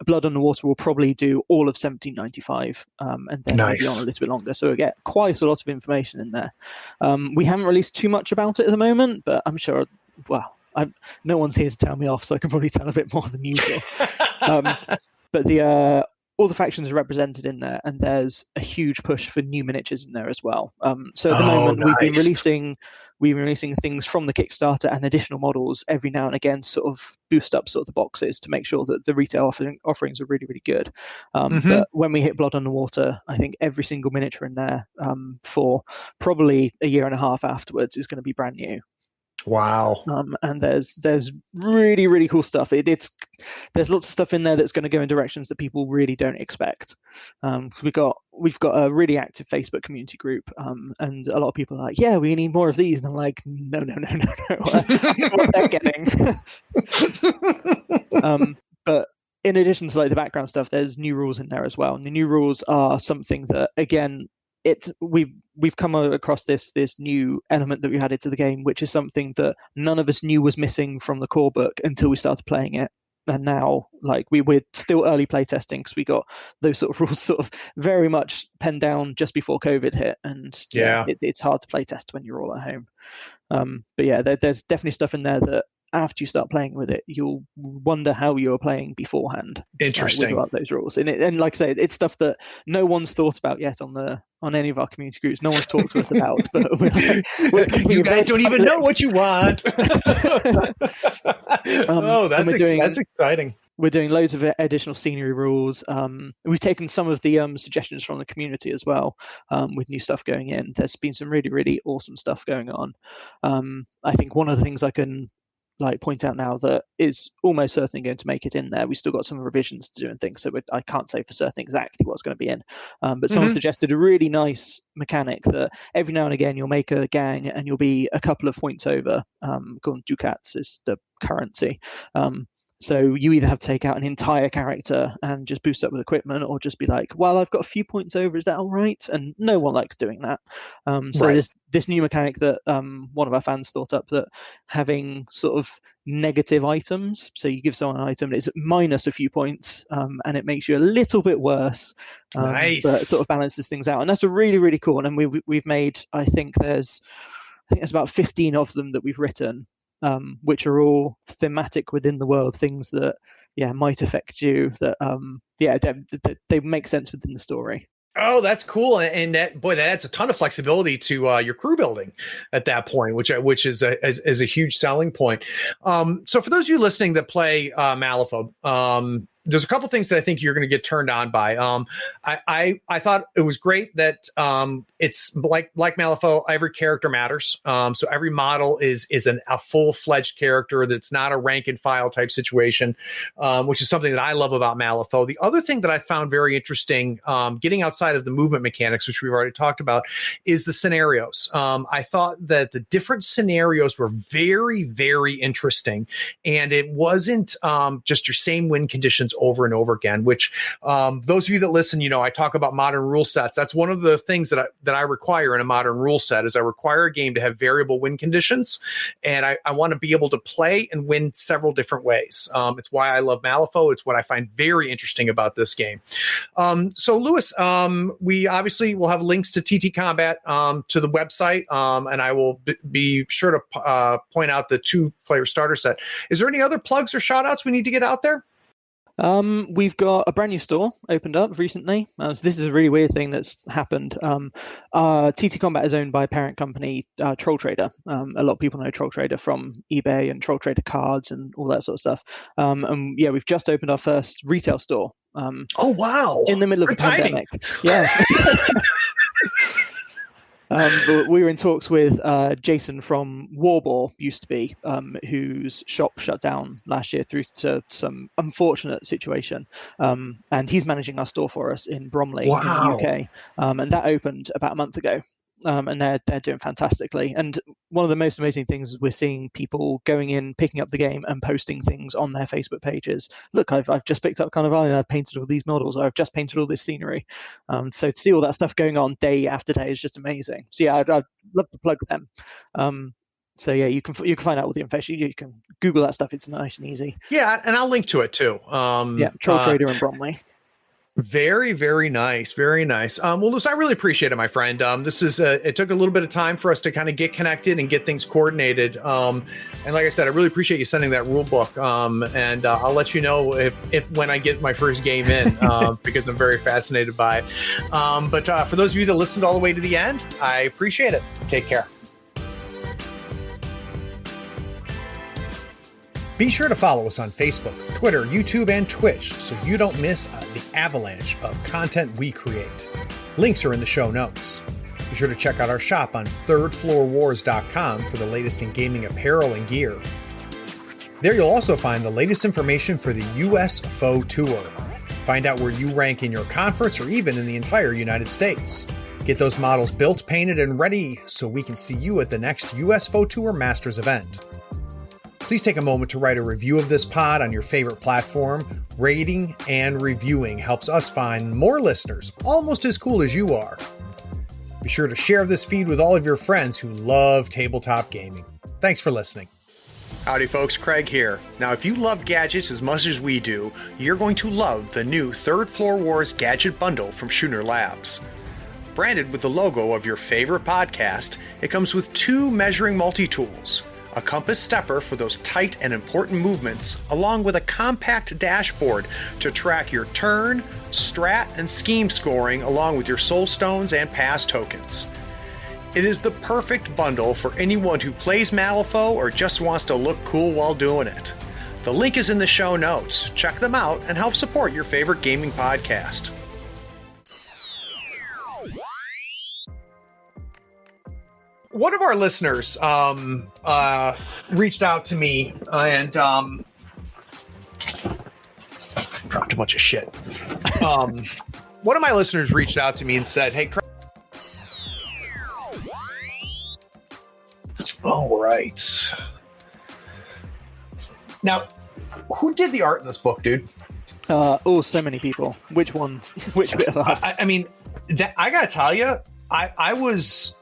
Blood on the Water will probably do all of 1795, and then maybe on a little bit longer. So we get quite a lot of information in there. We haven't released too much about it at the moment, but I'm sure. Well, no one's here to tell me off, so I can probably tell a bit more than usual. But all the factions are represented in there, and there's a huge push for new miniatures in there as well. So at the moment, we've been releasing things from the Kickstarter and additional models every now and again, sort of boost up sort of the boxes to make sure that the retail offerings are really, really good. But when we hit Blood on the Water, I think every single miniature in there for probably a year and a half afterwards is going to be brand new. Wow. And there's really, really cool stuff. There's lots of stuff in there that's going to go in directions that people really don't expect. We've got a really active Facebook community group, and a lot of people are like, yeah, we need more of these, and I'm like, no. What they're getting. But in addition to like the background stuff, there's new rules in there as well, and the new rules are something that, again, we've come across this new element that we added to the game, which is something that none of us knew was missing from the core book until we started playing it. And now, like, we're still early play testing because we got those sort of rules sort of very much penned down just before COVID hit, and it's hard to play test when you're all at home. But yeah, there's definitely stuff in there that after you start playing with it, you'll wonder how you were playing beforehand. Interesting. Without those rules, and like I say, it's stuff that no one's thought about yet on any of our community groups. No one's talked to us about, but you guys don't even know what you want. That's exciting. We're doing loads of additional scenery rules. We've taken some of the suggestions from the community as well, with new stuff going in. There's been some really, really awesome stuff going on. I think one of the things I can point out now that is almost certainly going to make it in there. We still got some revisions to do and things, so I can't say for certain exactly what's going to be in. But someone suggested a really nice mechanic that every now and again you'll make a gang and you'll be a couple of points over. Called ducats is the currency. So you either have to take out an entire character and just boost up with equipment, or just be like, well, I've got a few points over, is that all right? And no one likes doing that. So right. this new mechanic that one of our fans thought up, that having sort of negative items, so you give someone an item, it's minus a few points, and it makes you a little bit worse. Nice. But it sort of balances things out. And that's a really, really cool. And we've made, I think there's about 15 of them that we've written, which are all thematic within the world, things that might affect you, that they make sense within the story. Oh, that's cool. And that adds a ton of flexibility to your crew building at that point, which is a huge selling point. So for those of you listening that play Malifaux, there's a couple things that I think you're going to get turned on by. I thought it was great that it's like Malifaux, every character matters. So every model is a full-fledged character that's not a rank and file type situation, which is something that I love about Malifaux. The other thing that I found very interesting, getting outside of the movement mechanics, which we've already talked about, is the scenarios. I thought that the different scenarios were very, very interesting, and it wasn't just your same win conditions over and over again, which those of you that listen, I talk about modern rule sets. That's one of the things that I require in a modern rule set, is I require a game to have variable win conditions, and I want to be able to play and win several different ways. It's why I love Malifaux. It's what I find very interesting about this game. So Lewis, we obviously will have links to TTCombat to the website, and I will be sure to point out the 2-player starter set. Is there any other plugs or shout outs we need to get out there? We've got a brand new store opened up recently. So this is a really weird thing that's happened. TTCombat is owned by a parent company, Troll Trader. A lot of people know Troll Trader from eBay and Troll Trader cards and all that sort of stuff. And we've just opened our first retail store. Oh wow! In the middle of the pandemic. Yeah. But we were in talks with Jason from Warbore, used to be, whose shop shut down last year through to some unfortunate situation. And he's managing our store for us in Bromley, in the UK. And that opened about a month ago. And they're doing fantastically. And one of the most amazing things is we're seeing people going in, picking up the game and posting things on their Facebook pages. Look, I've just picked up Carnevale and I've painted all these models, or I've just painted all this scenery. So to see all that stuff going on day after day is just amazing. So I'd love to plug them. So you can find out all the information. You can Google that stuff. It's nice and easy. Yeah, and I'll link to it too. Troll Trader in Bromley. Very, very nice. Very nice. Well, Lewis, I really appreciate it, my friend. This is it took a little bit of time for us to kind of get connected and get things coordinated. And like I said, I really appreciate you sending that rule book. And I'll let you know if when I get my first game in, because I'm very fascinated by it. But for those of you that listened all the way to the end, I appreciate it. Take care. Be sure to follow us on Facebook, Twitter, YouTube, and Twitch so you don't miss the avalanche of content we create. Links are in the show notes. Be sure to check out our shop on thirdfloorwars.com for the latest in gaming apparel and gear. There you'll also find the latest information for the US FOE Tour. Find out where you rank in your conference or even in the entire United States. Get those models built, painted, and ready so we can see you at the next US FOE Tour Masters event. Please take a moment to write a review of this pod on your favorite platform. Rating and reviewing helps us find more listeners almost as cool as you are. Be sure to share this feed with all of your friends who love tabletop gaming. Thanks for listening. Howdy folks, Craig here. Now if you love gadgets as much as we do, you're going to love the new Third Floor Wars Gadget Bundle from Schooner Labs. Branded with the logo of your favorite podcast, it comes with 2 measuring multi-tools, a compass stepper for those tight and important movements, along with a compact dashboard to track your turn, strat, and scheme scoring along with your soul stones and pass tokens. It is the perfect bundle for anyone who plays Malifaux or just wants to look cool while doing it. The link is in the show notes. Check them out and help support your favorite gaming podcast. One of our listeners reached out to me and dropped a bunch of shit. One of my listeners reached out to me and said, "Hey, all right. Now, who did the art in this book, dude?" So many people. Which ones? Which bit of art? I mean, I gotta tell you, I was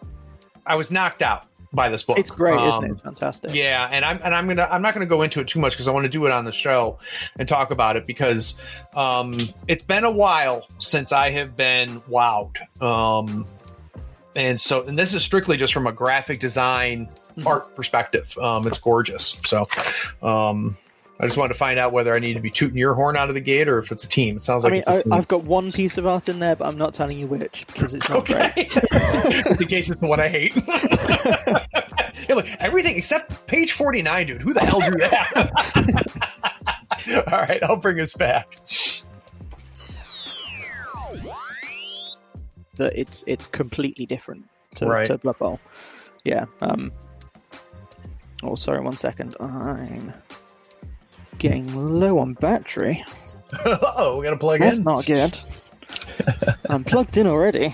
knocked out by this book. It's great, isn't it? It's fantastic. Yeah, and I'm not gonna go into it too much because I want to do it on the show and talk about it because it's been a while since I have been wowed. And this is strictly just from a graphic design art perspective. It's gorgeous. So I just wanted to find out whether I need to be tooting your horn out of the gate or if it's a team. It sounds like it's a team. I've got one piece of art in there, but I'm not telling you which because it's not great. In case it's the one I hate. Yeah, look, everything except page 49, dude. Who the hell drew that? All right, I'll bring us back. It's completely different to Blood Bowl. Yeah. Oh, sorry, 1 second. I'm getting low on battery. Uh-oh, we got to plug That's in. not good. I'm plugged in already.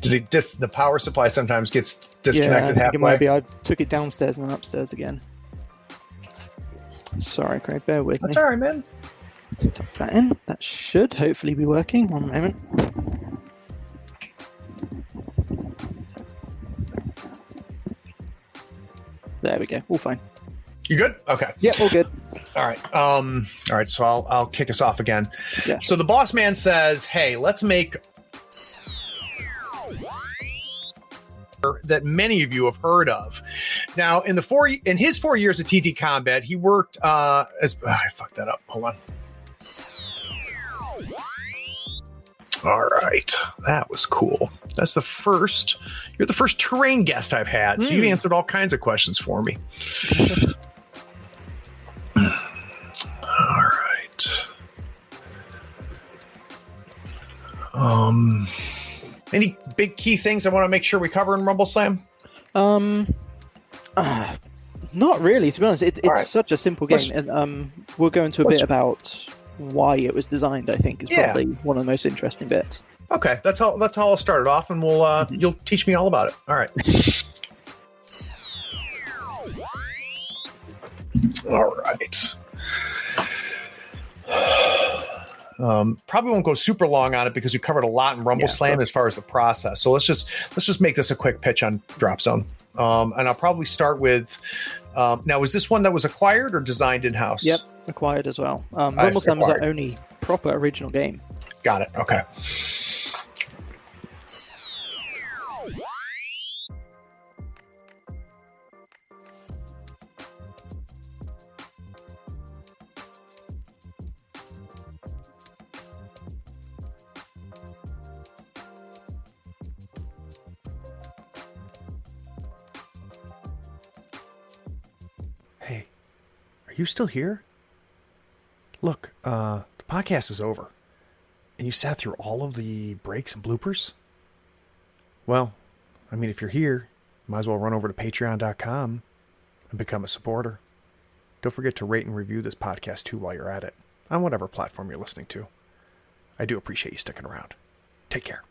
Did the power supply sometimes gets disconnected halfway? Maybe I took it downstairs and then upstairs again. Sorry, Craig, bear with me. That's all right, man. Tuck that in. That should hopefully be working. 1 moment. There we go. All fine. You good? Okay. Yeah, all good. All right. All right. So I'll kick us off again. Yeah. So the boss man says, "Hey, let's make that many of you have heard of." Now, in his 4 years at TTCombat, he worked as I fucked that up. Hold on. All right, that was cool. You're the first terrain guest I've had, so you've answered all kinds of questions for me. All right. Any big key things I want to make sure we cover in Rumbleslam? Not really, to be honest. It's right. such a simple game, and we'll go into a bit about why it was designed. I think is probably one of the most interesting bits. Okay, that's how I'll start it off, and we'll you'll teach me all about it. All right. All right. Probably won't go super long on it because we covered a lot in Rumbleslam as far as the process. So let's just make this a quick pitch on Drop Zone. And I'll probably start with now. Is this one that was acquired or designed in house? Yep, acquired as well. Rumbleslam is our only proper original game. Got it. Okay. Hey, are you still here? Look, the podcast is over. And you sat through all of the breaks and bloopers? Well, I mean, if you're here, might as well run over to patreon.com and become a supporter. Don't forget to rate and review this podcast too while you're at it, on whatever platform you're listening to. I do appreciate you sticking around. Take care.